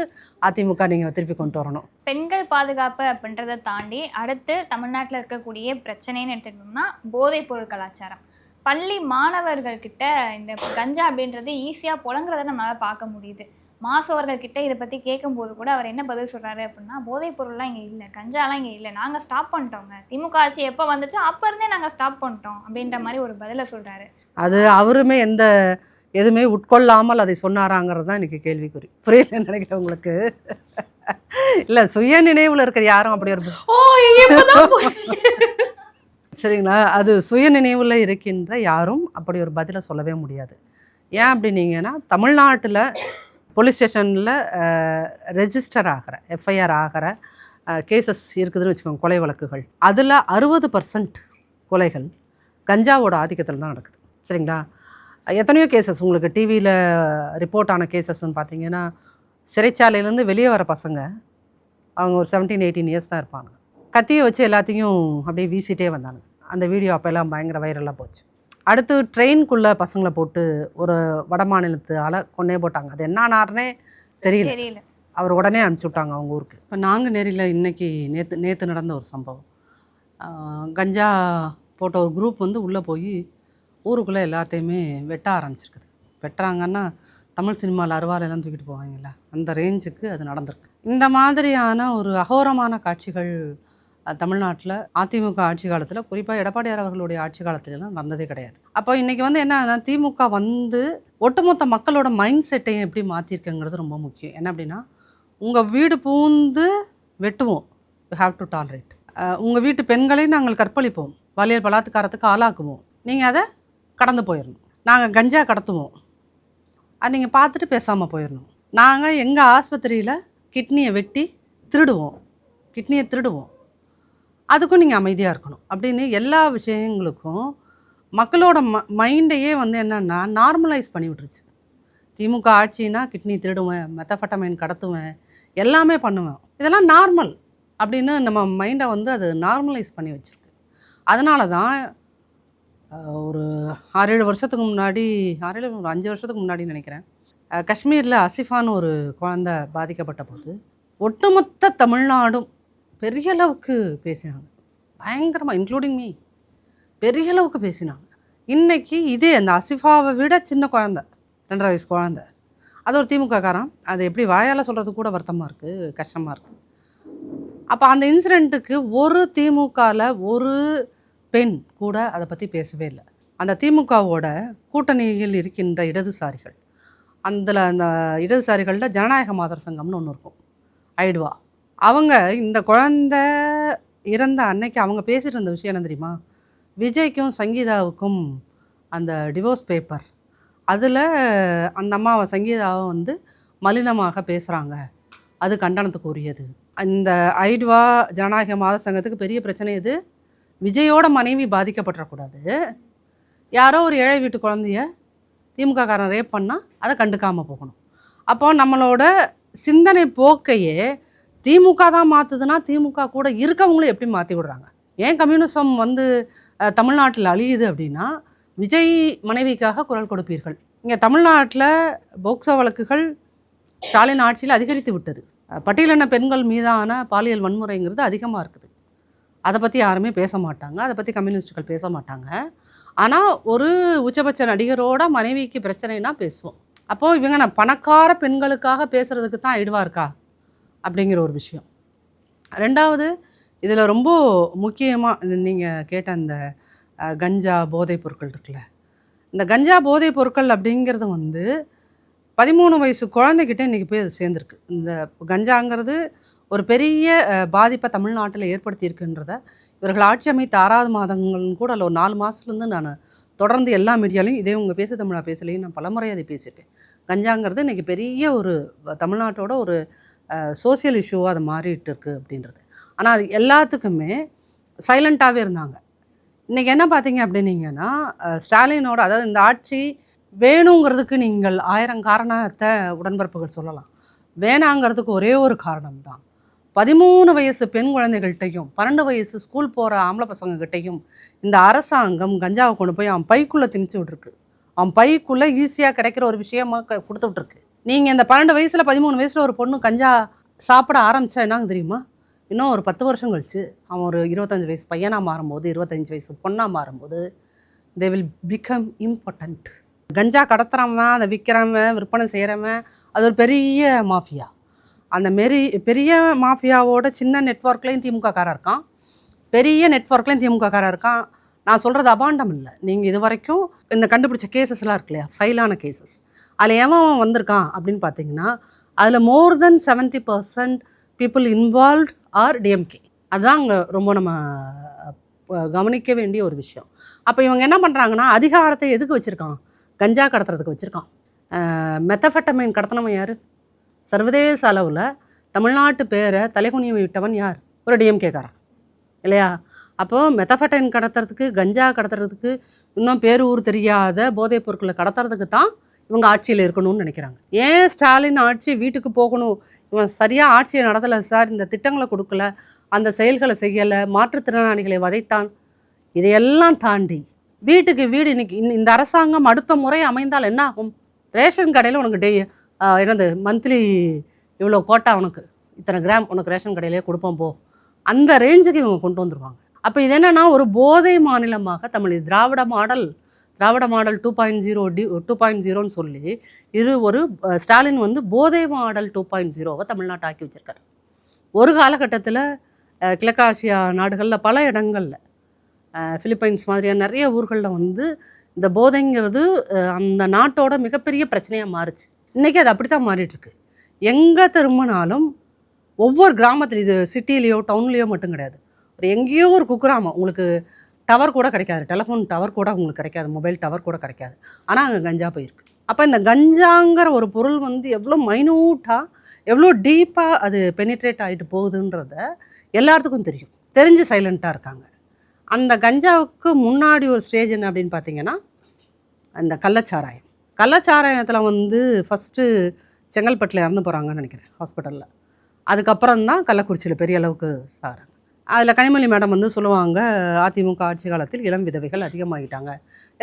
அதிமுக நீங்கள் திருப்பி கொண்டு வரணும். பெண்கள் பாதுகாப்பு அப்படின்றத தாண்டி அடுத்து தமிழ்நாட்டில் இருக்கக்கூடிய பிரச்சனைன்னு எடுத்துக்கிட்டோம்னா போதைப் பொருள் கலாச்சாரம். பள்ளி மாணவர்கள்கிட்ட இந்த கஞ்சா அப்படின்றது ஈஸியாக புழங்குறத நம்மளால் பார்க்க முடியுது. மாசு அவர்கள்கிட்ட இதை பற்றி கேட்கும்போது கூட அவர் என்ன பதில் சொல்கிறாரு அப்படின்னா, போதைப் பொருள்லாம் இங்கே இல்லை, கஞ்சாலாம் இங்கே இல்லை, நாங்கள் ஸ்டாப் பண்ணிட்டோங்க, திமுக ஆட்சி எப்போ வந்துச்சோ அப்போ இருந்தே நாங்கள் ஸ்டாப் பண்ணிட்டோம் அப்படின்ற மாதிரி ஒரு பதிலை சொல்கிறாரு. அது அவருமே எதுவுமே உட்கொள்ளாமல் அதை சொன்னாராங்கிறது தான் எனக்கு கேள்விக்குறி. புரியலன்னு நினைக்கிறேன் உங்களுக்கு. இல்லை, சுய நினைவில் இருக்கிற யாரும் அப்படி ஒரு சரிங்களா, அது சுய நினைவில் இருக்கின்ற யாரும் அப்படி ஒரு பதிலை சொல்லவே முடியாது. ஏன் அப்படின்னீங்கன்னா, தமிழ்நாட்டில் போலீஸ் ஸ்டேஷனில் ரெஜிஸ்டர் ஆகிற எஃப்ஐஆர் ஆகிற கேசஸ் இருக்குதுன்னு வச்சுக்கோங்க, கொலை வழக்குகள், அதில் 60% கொலைகள் கஞ்சாவோட ஆதிக்கத்தில் தான் நடக்குது. சரிங்களா, எத்தனையோ கேசஸ் உங்களுக்கு டிவியில் ரிப்போர்ட் ஆன கேசஸ்ன்னு பார்த்தீங்கன்னா, சிறைச்சாலையிலேருந்து வெளியே வர பசங்க அவங்க ஒரு 17-18 இயர்ஸ் தான் இருப்பாங்க. கத்தியை வச்சு எல்லாத்தையும் அப்படியே வீசிட்டே வந்தாங்க. அந்த வீடியோ அப்போல்லாம் பயங்கர வைரலாக போச்சு. அடுத்து ட்ரெயின்குள்ளே பசங்களை போட்டு ஒரு வட மாநிலத்து ஆளை கொன்னே போட்டாங்க. அது என்ன ஆனார்னே தெரியல. அவர் உடனே அனுப்பிச்சி விட்டாங்க அவங்க ஊருக்கு. இப்போ நாங்குநேரியில் இன்னைக்கு நேற்று நடந்த ஒரு சம்பவம். கஞ்சா போட்ட ஒரு குரூப் வந்து உள்ளே போய் ஊருக்குள்ளே எல்லாத்தையுமே வெட்ட ஆரம்பிச்சிருக்குது. வெட்டுறாங்கன்னா தமிழ் சினிமாவில் அருவாலையெல்லாம் தூக்கிட்டு போவாங்கல்ல, அந்த ரேஞ்சுக்கு அது நடந்திருக்கு. இந்த மாதிரியான ஒரு அகோரமான காட்சிகள் தமிழ்நாட்டில் அதிமுக ஆட்சி காலத்தில், குறிப்பாக எடப்பாடியார் அவர்களுடைய ஆட்சி காலத்துலலாம் நடந்ததே கிடையாது. அப்போ இன்றைக்கி வந்து என்னன்னா, திமுக வந்து ஒட்டுமொத்த மக்களோட மைண்ட் செட்டையும் எப்படி மாற்றிருக்குங்கிறது ரொம்ப முக்கியம். என்ன அப்படின்னா, உங்கள் வீடு பூந்து வெட்டுவோம், யூ ஹாவ் டு டாலரேட். உங்கள் வீட்டு பெண்களை நாங்கள் கற்பழிப்போம், பாலியல் பலாத்காரத்துக்கு ஆளாக்குவோம், நீங்கள் அதை கடந்து போயிடணும். நாங்கள் கஞ்சா கடத்துவோம், அது நீங்கள் பார்த்துட்டு பேசாமல் போயிடணும். நாங்கள் எங்கள் ஆஸ்பத்திரியில் கிட்னியை வெட்டி திருடுவோம், கிட்னியை திருடுவோம், அதுக்கும் நீங்கள் அமைதியாக இருக்கணும் அப்படின்னு எல்லா விஷயங்களுக்கும் மக்களோட மைண்டையே வந்து என்னென்னா நார்மலைஸ் பண்ணி விட்டுருச்சு. திமுக ஆட்சின்னா கிட்னி திருடுவேன், மெத்தஃபெட்டமைன் கடத்துவேன், எல்லாமே பண்ணுவேன், இதெல்லாம் நார்மல் அப்படின்னு நம்ம மைண்டை வந்து அது நார்மலைஸ் பண்ணி வச்சுருக்கு. அதனால தான் ஒரு 6-7 வருஷத்துக்கு முன்னாடி, ஒரு 5 வருஷத்துக்கு முன்னாடி நினைக்கிறேன், காஷ்மீரில் அசிஃபான்னு ஒரு குழந்தை பாதிக்கப்பட்ட போது ஒட்டுமொத்த தமிழ்நாடும் பெரிய அளவுக்கு பேசினாங்க, பயங்கரமாக, இன்க்ளூடிங் மீ, பெரிய அளவுக்கு பேசினாங்க. இன்றைக்கி இதே அந்த அசிஃபாவை விட சின்ன குழந்தை, 2.5 வயசு குழந்தை, அது ஒரு திமுககாரன், அது எப்படி வாயால் சொல்கிறது கூட வருத்தமாக இருக்குது, கஷ்டமாக இருக்குது. அப்போ அந்த இன்சிடெண்ட்டுக்கு ஒரு திமுகவில் ஒரு பெண் கூட அதை பற்றி பேசவே இல்லை. அந்த திமுகவோட கூட்டணியில் இருக்கின்ற இடதுசாரிகள், அந்த இடதுசாரிகளில் ஜனநாயக மாதர் சங்கம்னு ஒன்று இருக்கும், ஐடுவா, அவங்க இந்த குழந்தை இறந்த அன்னைக்கு அவங்க பேசிகிட்டு இருந்த விஷயம் என்ன தெரியுமா, விஜய்க்கும் சங்கீதாவுக்கும் அந்த டிவோர்ஸ் பேப்பர், அதில் அந்த அம்மாவை சங்கீதாவை வந்து மலினமாக பேசுகிறாங்க, அது கண்டனத்துக்கு உரியது. இந்த ஐடுவா ஜனநாயக மாதர் சங்கத்துக்கு பெரிய பிரச்சனை இது, விஜயோட மனைவி பாதிக்கப்பட்டுறக்கூடாது, யாரோ ஒரு ஏழை வீட்டு குழந்தைய திமுககாரன் ரேப் பண்ணால் அதை கண்டுக்காமல் போகணும். அப்போ நம்மளோட சிந்தனை போக்கையே திமுக தான் மாற்றுதுன்னா திமுக கூட இருக்கவங்களும் எப்படி மாற்றி விடுறாங்க. ஏன் கம்யூனிசம் வந்து தமிழ்நாட்டில் அழியுது அப்படின்னா, விஜய் மனைவிக்காக குரல் கொடுப்பீர்கள். இங்கே தமிழ்நாட்டில் போக்சோ வழக்குகள் ஸ்டாலின் ஆட்சியில் அதிகரித்து விட்டது. பட்டியலின பெண்கள் மீதான பாலியல் வன்முறைங்கிறது அதிகமாக இருக்குது. அதை பற்றி யாருமே பேச மாட்டாங்க, அதை பற்றி கம்யூனிஸ்டுகள் பேச மாட்டாங்க. ஆனால் ஒரு உச்சபட்ச நடிகரோட மனைவிக்கு பிரச்சனைனா பேசுவோம். அப்போது இவங்க நான் பணக்கார பெண்களுக்காக பேசுகிறதுக்கு தான் ஐடுவா இருக்கா அப்படிங்கிற ஒரு விஷயம். ரெண்டாவது, இதில் ரொம்ப முக்கியமாக நீங்கள் கேட்ட அந்த கஞ்சா போதைப் பொருட்கள் இருக்குல்ல, இந்த கஞ்சா போதைப் பொருட்கள் அப்படிங்கிறது வந்து 13 வயசு குழந்தைகிட்ட இன்றைக்கி போய் அது சேர்ந்துருக்கு. இந்த கஞ்சாங்கிறது ஒரு பெரிய பாதிப்பை தமிழ்நாட்டில் ஏற்படுத்தியிருக்குன்றத இவர்கள் ஆட்சி அமைத்த 6வது மாதங்கள்னு கூட இல்லை, ஒரு 4 மாதத்துலேருந்து நான் தொடர்ந்து எல்லா மீடியாலையும் இதே உங்கள் பேசு தமிழா பேசலையும் நான் பலமுறை அதை பேசியிருக்கேன். கஞ்சாங்கிறது இன்றைக்கி பெரிய ஒரு தமிழ்நாட்டோட ஒரு சோசியல் இஷ்யூவாக அது மாறிட்டு இருக்குது அப்படின்றது. ஆனால் அது எல்லாத்துக்குமே சைலண்ட்டாகவே இருந்தாங்க. இன்றைக்கி என்ன பார்த்தீங்க அப்படின்னீங்கன்னா, ஸ்டாலினோட, அதாவது இந்த ஆட்சி வேணுங்கிறதுக்கு நீங்கள் 1000 காரணத்தை உடன்பிறப்புகள் சொல்லலாம், வேணாங்கிறதுக்கு ஒரே ஒரு காரணம் தான், 13 வயசு பெண் குழந்தைகள்கிட்டையும் 12 வயசு ஸ்கூல் போகிற ஆம்பளை பசங்கக்கிட்டையும் இந்த அரசாங்கம் கஞ்சாவை கொண்டு போய் அவன் பைக்குள்ளே திணிச்சு விட்ருக்கு. அவன் பைக்குள்ளே ஈஸியாக கிடைக்கிற ஒரு விஷயமா கொடுத்து விட்ருக்கு. நீங்கள் இந்த 12 வயசில் 13 வயசில் ஒரு பொண்ணு கஞ்சா சாப்பிட ஆரம்பித்தா என்னங்க தெரியுமா, இன்னும் ஒரு 10 வருஷம் கழிச்சு அவன் ஒரு 25 வயசு பையனாக மாறும்போது, 25 வயசு பொண்ணாக மாறும்போது தே வில் பிகம் இம்பார்ட்டண்ட். கஞ்சா கடத்துறவன், அதை விற்கிறவன், விற்பனை செய்கிறவன், அது ஒரு பெரிய மாஃபியா. அந்த மாரி பெரிய மாஃபியாவோட சின்ன நெட்வொர்க்லேயும் திமுககாரன் இருக்கான், பெரிய நெட்வொர்க்லேயும் திமுககாரன் இருக்கான். நான் சொல்கிறது அபாண்டம் இல்லை. நீங்கள் இது வரைக்கும் இந்த கண்டுபிடிச்ச கேசஸ்லாம் இருக்கு இல்லையா, ஃபைலான கேசஸ், அதில் எவன் வந்திருக்கான் அப்படின்னு பார்த்தீங்கன்னா, அதில் மோர் தென் 70% பீப்புள் இன்வால்வ்ட் ஆர் டிஎம்கே. அதுதான் அங்கே ரொம்ப நம்ம கவனிக்க வேண்டிய ஒரு விஷயம். அப்போ இவங்க என்ன பண்ணுறாங்கன்னா, அதிகாரத்தை எதுக்கு வச்சுருக்கான், கஞ்சா கடத்துறதுக்கு வச்சுருக்கான். மெத்தஃபெட்டமைன் கடத்தினவன் யார், சர்வதேச அளவில் தமிழ்நாட்டு பேரை தலைகுனியை விட்டவன் யார், ஒரு டிஎம்கேக்காரன் இல்லையா. அப்போது மெத்தஃபெட்டைன் கடத்துறதுக்கு, கஞ்சா கடத்துறதுக்கு, இன்னும் பேர் ஊர் தெரியாத போதைப் பொருட்களை கடத்துறதுக்கு தான் இவங்க ஆட்சியில் இருக்கணும்னு நினைக்கிறாங்க. ஏன் ஸ்டாலின் ஆட்சி வீட்டுக்கு போகணும், இவன் சரியாக ஆட்சியை நடத்தலை சார், இந்த திட்டங்களை கொடுக்கல, அந்த செயல்களை செய்யலை, மாற்றுத்திறனாளிகளை வதைத்தான், இதையெல்லாம் தாண்டி வீட்டுக்கு வீடு இன்னைக்கு இந்த அரசாங்கம் அடுத்த முறை அமைந்தால் என்ன ஆகும்? ரேஷன் கடையில் உனக்கு என்னது மந்த்லி இவ்வளோ கோட்டா, உனக்கு இத்தனை கிராம் உனக்கு ரேஷன் கடையிலே கொடுப்போம் போ, அந்த ரேஞ்சுக்கு இவங்க கொண்டு வந்துருவாங்க. அப்போ இது என்னென்னா ஒரு போதை மாநிலமாக தமிழ் திராவிட மாடல் 2.0 2.0ன்னு சொல்லி இது ஒரு ஸ்டாலின் வந்து போதை மாடல் 2.0வை தமிழ்நாட்டை ஆக்கி வச்சிருக்காரு. ஒரு காலகட்டத்தில் கிழக்காசியா நாடுகளில் பல இடங்களில் பிலிப்பைன்ஸ் மாதிரியான நிறைய ஊர்களில் வந்து இந்த போதைங்கிறது அந்த நாட்டோட மிகப்பெரிய பிரச்சனையாக மாறுச்சு. இன்றைக்கி அது அப்படி தான் மாறிட்டுருக்கு. எங்கே திரும்பினாலும் ஒவ்வொரு கிராமத்தில், இது சிட்டிலேயோ டவுன்லேயோ மட்டும் கிடையாது, ஒரு எங்கேயோ ஒரு குக்கிராமம் உங்களுக்கு டவர் கூட கிடைக்காது, டெலிஃபோன் டவர் கூட உங்களுக்கு கிடைக்காது, மொபைல் டவர் கூட கிடைக்காது, ஆனால் அங்கே கஞ்சா போயிருக்கு. அப்போ இந்த கஞ்சாங்கிற ஒரு பொருள் வந்து எவ்வளோ மைனூட்டாக எவ்வளோ டீப்பாக அது பெனிட்ரேட் ஆகிட்டு போகுதுன்றத எல்லாத்துக்கும் தெரியும். தெரிஞ்சு சைலண்ட்டாக இருக்காங்க. அந்த கஞ்சாவுக்கு முன்னாடி ஒரு ஸ்டேஜ் என்ன அப்படின்னு பார்த்தீங்கன்னா அந்த கள்ளச்சாராயத்தில் வந்து ஃபஸ்ட்டு செங்கல்பட்டில் இறந்து போகிறாங்கன்னு நினைக்கிறேன் ஹாஸ்பிட்டலில். அதுக்கப்புறம் தான் கள்ளக்குறிச்சியில் பெரிய அளவுக்கு சாராங்க. அதில் கனிமொழி மேடம் வந்து சொல்லுவாங்க, அதிமுக ஆட்சி காலத்தில் இளம் விதவைகள் அதிகமாகிட்டாங்க,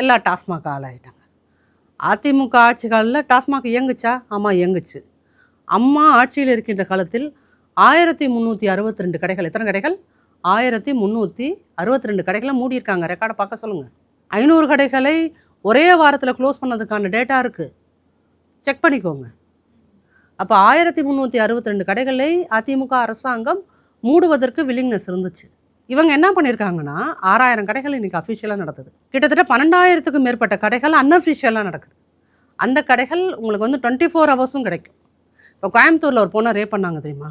எல்லா டாஸ்மாக் ஆளாகிட்டாங்க. அதிமுக ஆட்சி காலில் டாஸ்மாக் இயங்குச்சா? ஆமாம் இயங்குச்சு. அம்மா ஆட்சியில் இருக்கின்ற காலத்தில் 1362 கடைகள், எத்தனை கடைகள்? 1362 கடைகளை மூடியிருக்காங்க. ரெக்கார்டை பார்க்க சொல்லுங்கள். 500 கடைகளை ஒரே வாரத்தில் க்ளோஸ் பண்ணதுக்கான டேட்டா இருக்குது, செக் பண்ணிக்கோங்க. அப்போ 1362 கடைகளை அதிமுக அரசாங்கம் மூடுவதற்கு வில்லிங்னஸ் இருந்துச்சு. இவங்க என்ன பண்ணியிருக்காங்கன்னா 6000 கடைகள் இன்றைக்கி அஃபிஷியலாக நடக்குது. கிட்டத்தட்ட 12,000க்கும் மேற்பட்ட கடைகள் அன்அஃபிஷியலாக நடக்குது. அந்த கடைகள் உங்களுக்கு வந்து 24 ஹவர்ஸும் கிடைக்கும். இப்போ கோயம்புத்தூரில் ஒரு பொண்ணை ரேப் பண்ணாங்க தெரியுமா?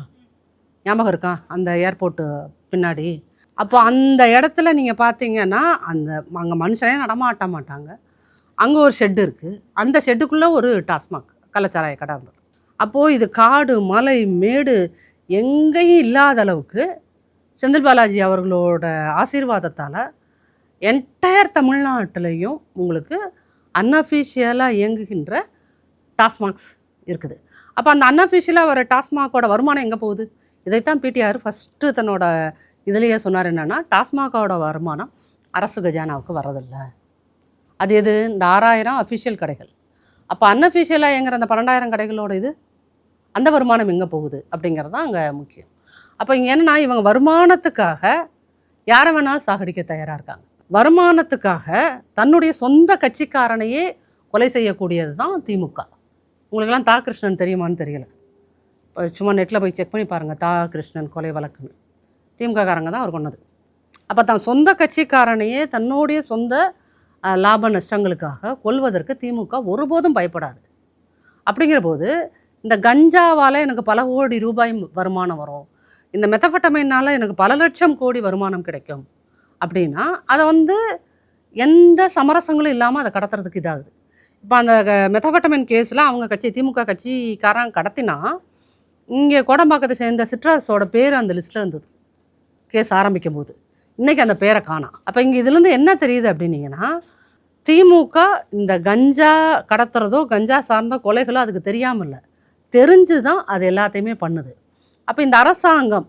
ஞாபகம் இருக்கா? அந்த ஏர்போர்ட்டு பின்னாடி. அப்போ அந்த இடத்துல நீங்கள் பார்த்தீங்கன்னா அங்கே மனுஷனே நடமாட்ட மாட்டாங்க. அங்கே ஒரு ஷெட்டு இருக்குது, அந்த ஷெட்டுக்குள்ளே ஒரு டாஸ்மாக் கள்ளச்சாராய கடை இருந்தது. அப்போது இது காடு மலை மேடு எங்கேயும் இல்லாத அளவுக்கு செந்தில் பாலாஜி அவர்களோட ஆசீர்வாதத்தால் என்டையர் தமிழ்நாட்டிலையும் உங்களுக்கு அன்அஃபிஷியலாக இயங்குகின்ற டாஸ்மாக்ஸ் இருக்குது. அப்போ அந்த அன்அஃபிஷியலாக வர டாஸ்மாகோட வருமானம் எங்கே போகுது? இதைத்தான் பிடிஆர் ஃபஸ்ட்டு தன்னோட இதுலேயே சொன்னார். என்னென்னா டாஸ்மாகோட வருமானம் அரசு கஜானாவுக்கு வர்றதில்லை. அது எது? இந்த 6000 அஃபிஷியல் கடைகள். அப்போ அன்அஃபிஷியலாக இயங்குற அந்த 12,000 கடைகளோட இது அந்த வருமானம் எங்கே போகுது அப்படிங்கிறது தான் அங்கே முக்கியம். அப்போ இங்கே என்னென்னா இவங்க வருமானத்துக்காக யாரை வேணாலும் சாகடிக்க தயாராக இருக்காங்க. வருமானத்துக்காக தன்னுடைய சொந்த கட்சிக்காரனையே கொலை செய்யக்கூடியது தான் திமுக. உங்களுக்கெல்லாம் தா கிருஷ்ணன் தெரியுமான்னு தெரியல. இப்போ சும்மா நெட்டில் போய் செக் பண்ணி பாருங்கள், தா கிருஷ்ணன் கொலை வழக்குன்னு. திமுககாரங்க தான் அவர் கொண்டது. அப்போ தான் சொந்த கட்சிக்காரனையே தன்னுடைய சொந்த லாப நஷ்டங்களுக்காக கொல்வதற்கு திமுக ஒருபோதும் பயப்படாது. அப்படிங்கிற போது இந்த கஞ்சாவால் எனக்கு பல கோடி ரூபாய் வருமானம் வரும், இந்த மெத்தஃபெட்டமைனால் எனக்கு பல லட்சம் கோடி வருமானம் கிடைக்கும் அப்படின்னா அதை வந்து எந்த சமரசங்களும் இல்லாமல் அதை கடத்துறதுக்கு இதாகுது. இப்போ அந்த மெத்தஃபெட்டமைன் கேஸில் அவங்க கட்சி திமுக கட்சிக்காரன் கடத்தினா இங்கே கோடம்பாக்கத்தை சேர்ந்த சிட்ரஸோட பேர் அந்த லிஸ்ட்டில் இருந்தது கேஸ் ஆரம்பிக்கும் போது. இன்றைக்கி அந்த பேரை காணோம். அப்போ இங்கே இதுலேருந்து என்ன தெரியுது அப்படின்னீங்கன்னா திமுக இந்த கஞ்சா கடத்துறதோ கஞ்சா சார்ந்த கொலைகளோ அதுக்கு தெரியாமல் இல்லை, தெரிஞ்சு தான் அது எல்லாத்தையுமே பண்ணுது. அப்போ இந்த அரசாங்கம்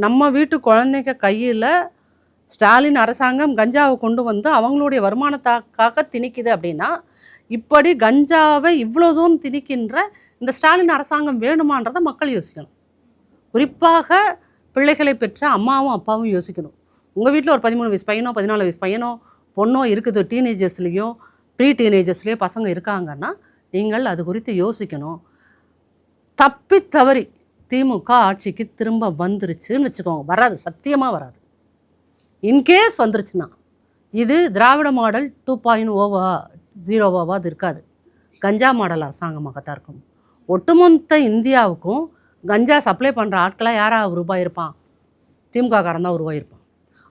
நம்ம வீட்டு குழந்தைங்க கையில் ஸ்டாலின் அரசாங்கம் கஞ்சாவை கொண்டு வந்து அவங்களுடைய வருமானத்துக்காக திணிக்குது அப்படின்னா இப்படி கஞ்சாவை இவ்வளோ தூரம் திணிக்கின்ற இந்த ஸ்டாலின் அரசாங்கம் வேணுமான்றதை மக்கள் யோசிக்கணும். குறிப்பாக பிள்ளைகளை பெற்ற அம்மாவும் அப்பாவும் யோசிக்கணும். உங்கள் வீட்டில் ஒரு 13 வயசு பையனோ 14 வயசு பையனோ பொண்ணோ இருக்குது, டீனேஜர்ஸ்லேயோ ப்ரீ டீனேஜர்ஸ்லேயோ பசங்க இருக்காங்கன்னா நீங்கள் அது குறித்து யோசிக்கணும். தப்பி தவறி திமுக ஆட்சிக்கு திரும்ப வந்துருச்சுன்னு வச்சுக்கோங்க, வராது, சத்தியமாக வராது. இன்கேஸ் வந்துருச்சுன்னா இது திராவிட மாடல் 2.0 அது இருக்காது, கஞ்சா மாடல் அரசாங்கமாகத்தான் இருக்கும். ஒட்டுமொத்த இந்தியாவுக்கும் கஞ்சா சப்ளை பண்ணுற ஆட்களாக யாராக உருவாயிருப்பான்? திமுககாரன் தான் உருவாயிருப்பான்.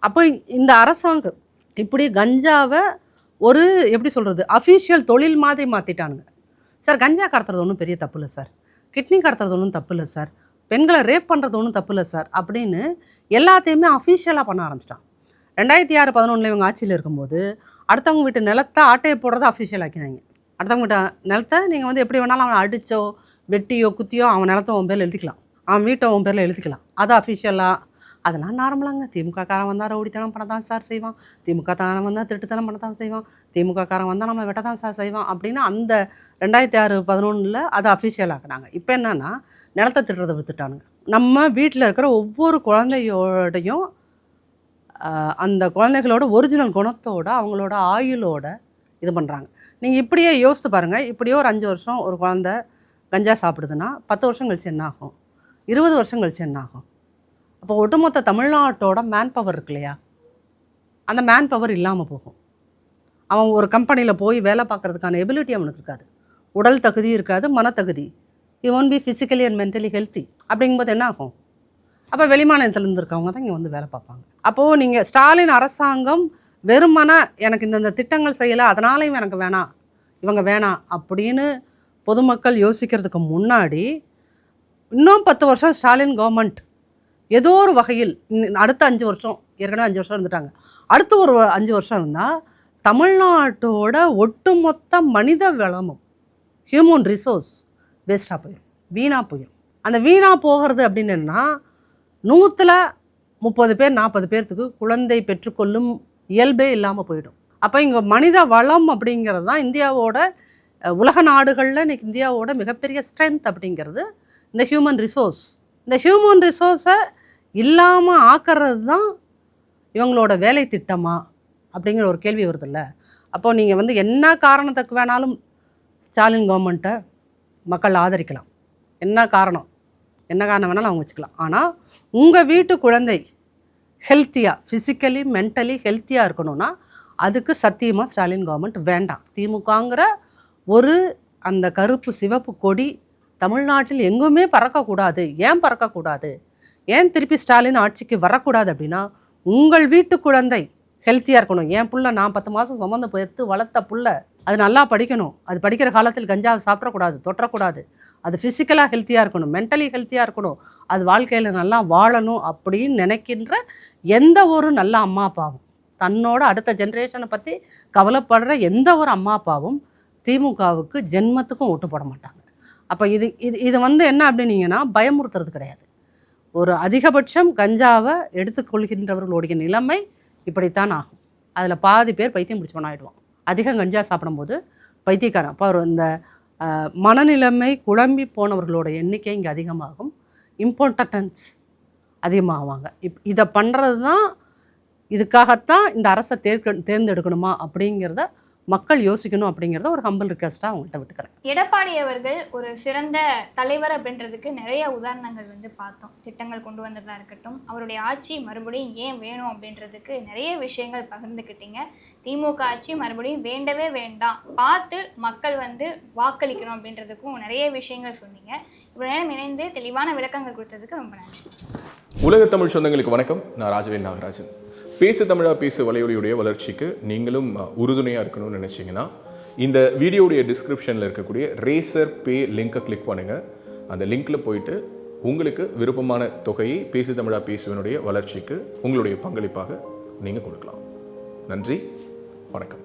அப்போ இந்த அரசாங்கம் இப்படி கஞ்சாவை ஒரு எப்படி சொல்கிறது அஃபிஷியல் தொழில் மாதிரி மாற்றிட்டானுங்க. சார் கஞ்சா கடத்துறது ஒன்றும் பெரிய தப்பு இல்லை சார், கிட்னி கடத்துறது ஒன்றும் தப்பு இல்லை சார், பெண்களை ரேப் பண்ணுறது ஒன்றும் தப்பு இல்லை சார் அப்படின்னு எல்லாத்தையுமே அஃபிஷியலாக பண்ண ஆரம்பிச்சிட்டான். 2006-11 இவங்க ஆட்சியில் இருக்கும்போது அடுத்தவங்க வீட்டு நிலத்தை ஆட்டையை போடுறத அஃபிஷியல் ஆக்கினாங்க. அடுத்தவங்க வீட்டு நிலத்தை நீங்கள் வந்து எப்படி வேணாலும் அவனை அடித்தோ வெட்டியோ குத்தியோ அவன் நிலத்தை உன் பேரில் எழுதிக்கலாம், அவன் வீட்டை உன் பேரில் எழுதிக்கலாம். அது அஃபிஷியலாக அதெல்லாம் நார்மலாங்க. திமுக காரன் வந்தால் ரவுடித்தனம் பண்ண தான் சார் செய்வான், திமுக காரன் வந்தால் திருட்டுத்தனம் பண்ண தான் செய்வான், திமுக காரன் வந்தால் நம்மளை வெட்ட தான் சார் செய்வான் அப்படின்னு அந்த 2006-11 அதை அஃபிஷியல் ஆக்குனாங்க. இப்போ என்னன்னா நிலத்தை திருடுறதை வித்துட்டானுங்க. நம்ம வீட்டில் இருக்கிற ஒவ்வொரு குழந்தையோடையும் அந்த குழந்தைகளோட ஒரிஜினல் குணத்தோட அவங்களோட ஆயுளோட இது பண்ணுறாங்க. நீங்கள் இப்படியே யோசித்து பாருங்கள். இப்படியே ஒரு 5 வருஷம் ஒரு குழந்தை கஞ்சா சாப்பிடுதுன்னா 10 வருஷம் கழிச்சு என்ன ஆகும், 20 வருஷம் கழிச்சு என்ன ஆகும்? அப்போ ஒட்டுமொத்த தமிழ்நாட்டோட மேன் பவர் இருக்கு இல்லையா, அந்த மேன் பவர் இல்லாமல் போகும். அவன் ஒரு கம்பெனியில் போய் வேலை பார்க்குறதுக்கான எபிலிட்டி அவனுக்கு இருக்காது, உடல் தகுதி இருக்காது, மனத்தகுதி. he won't be physically and mentally healthy. அப்படிங்கும்போது என்ன ஆகும்? அப்போ வெளிமாநிலத்திலேருந்து இருக்கவங்க தான் இங்கே வந்து வேலை பார்ப்பாங்க. அப்போது நீங்கள் ஸ்டாலின் அரசாங்கம் வெறுமன எனக்கு இந்த திட்டங்கள் செய்யலை அதனால இவன் எனக்கு வேணாம் இவங்க வேணாம் அப்படின்னு பொதுமக்கள் யோசிக்கிறதுக்கு முன்னாடி இன்னும் 10 வருஷம் ஸ்டாலின் கவர்மெண்ட் ஏதோ ஒரு வகையில் அடுத்த 5 வருஷம், ஏற்கனவே 5 வருஷம் இருந்துட்டாங்க, அடுத்து ஒரு 5 வருஷம் இருந்தால் தமிழ்நாட்டோட ஒட்டுமொத்த மனித வளமும் ஹியூமன் ரிசோர்ஸ் வேஸ்ட்டாக போயிடும், வீணாக போயிடும். அந்த வீணாக போகிறது அப்படின்னு என்னன்னா 130 பேர் 40 பேர்த்துக்கு குழந்தை பெற்றுக்கொள்ளும் இயல்பே இல்லாமல் போயிடும். அப்போ இங்கே மனித வளம் அப்படிங்கிறது தான் இந்தியாவோட உலக நாடுகளில் இன்றைக்கி இந்தியாவோட மிகப்பெரிய ஸ்ட்ரென்த் அப்படிங்கிறது இந்த ஹியூமன் ரிசோர்ஸ். இந்த ஹியூமன் ரிசோர்ஸை இல்லாமல் ஆக்கிறது தான் இவங்களோட வேலை திட்டமா அப்படிங்கிற ஒரு கேள்வி வருதில்ல. அப்போது நீங்கள் வந்து என்ன காரணத்துக்கு வேணாலும் ஸ்டாலின் கவர்மெண்ட்டை மக்கள் ஆதரிக்கலாம், என்ன காரணம் வேணாலும் அவங்க வச்சுக்கலாம். ஆனால் உங்கள் வீட்டு குழந்தை ஹெல்த்தியாக ஃபிசிக்கலி மென்டலி ஹெல்த்தியாக இருக்கணும்னா அதுக்கு சத்தியமாக ஸ்டாலின் கவர்மெண்ட் வேண்டாம். திமுகங்கிற ஒரு அந்த கருப்பு சிவப்பு கொடி தமிழ்நாட்டில் எங்குமே பறக்கக்கூடாது. ஏன் பறக்கக்கூடாது, ஏன் திருப்பி ஸ்டாலின் ஆட்சிக்கு வரக்கூடாது அப்படின்னா உங்கள் வீட்டு குழந்தை ஹெல்த்தியாக இருக்கணும். என் புள்ள நான் 10 மாதம் சுமந்து பெற்று வளர்த்த புள்ள அது நல்லா படிக்கணும், அது படிக்கிற காலத்தில் கஞ்சா சாப்பிடக்கூடாது, தொட்டக்கூடாது, அது ஃபிசிக்கலாக ஹெல்த்தியாக இருக்கணும், மென்டலி ஹெல்த்தியாக இருக்கணும், அது வாழ்க்கையில் நல்லா வாழணும் அப்படின்னு நினைக்கின்ற எந்த ஒரு நல்ல அம்மா அப்பாவும், தன்னோட அடுத்த ஜென்ரேஷனை பற்றி கவலைப்படுற எந்த ஒரு அம்மா அப்பாவும் திமுகவுக்கு ஜென்மத்துக்கும் ஓட்டு போட மாட்டாங்க. அப்போ இது வந்து என்ன அப்படின்னீங்கன்னா பயமுறுத்துறது கிடையாது. ஒரு அதிகபட்சம் கஞ்சாவை எடுத்துக்கொள்கின்றவர்களுடைய நிலைமை இப்படித்தான் ஆகும். அதில் பாதி பேர் பைத்தியம் பிடிச்சவன் ஆகிடுவான். அதிகம் கஞ்சா சாப்பிடும்போது பைத்தியக்காரன். அப்போ இந்த மனநிலைமை குழம்பி போனவர்களோட எண்ணிக்கை இங்கே அதிகமாகும், இம்பார்ட்டன்ஸ் அதிகமாகுவாங்க. இதை பண்ணுறது தான், இதுக்காகத்தான் இந்த அரசை தேர்ந்தெடுக்கணுமா அப்படிங்கிறத மக்கள் யோசிக்கணும் அப்படிங்கிறத ஒரு ஹம்பிள் ரிக்வெஸ்ட்டாக அவங்கள்ட்ட விட்டுக்கிறேன். எடப்பாடி அவர்கள் ஒரு சிறந்த தலைவர் அப்படின்றதுக்கு நிறைய உதாரணங்கள் வந்து பார்த்தோம். திட்டங்கள் கொண்டு வந்ததாக இருக்கட்டும், அவருடைய ஆட்சி மறுபடியும் ஏன் வேணும் அப்படின்றதுக்கு நிறைய விஷயங்கள் பகிர்ந்துக்கிட்டீங்க. திமுக ஆட்சி மறுபடியும் வேண்டவே வேண்டாம், பார்த்து மக்கள் வந்து வாக்களிக்கணும் அப்படின்றதுக்கும் நிறைய விஷயங்கள் சொன்னீங்க. இவ்வளோ நேரம் இணைந்து தெளிவான விளக்கங்கள் கொடுத்ததுக்கு ரொம்ப நன்றி. உலக தமிழ் சொந்தங்களுக்கு வணக்கம். நான் ராஜவேல் நாகராஜன். பேசு தமிழா பேசு வலையொலியுடைய வளர்ச்சிக்கு நீங்களும் உறுதுணையாக இருக்கணும்னு நினச்சிங்கன்னா இந்த வீடியோடைய டிஸ்கிரிப்ஷனில் இருக்கக்கூடிய ரேசர் பே லிங்கை கிளிக் பண்ணுங்கள். அந்த லிங்க்கில் போயிட்டு உங்களுக்கு விருப்பமான தொகையை பேசு தமிழா பேசுவனுடைய வளர்ச்சிக்கு உங்களுடைய பங்களிப்பாக நீங்கள் கொடுக்கலாம். நன்றி, வணக்கம்.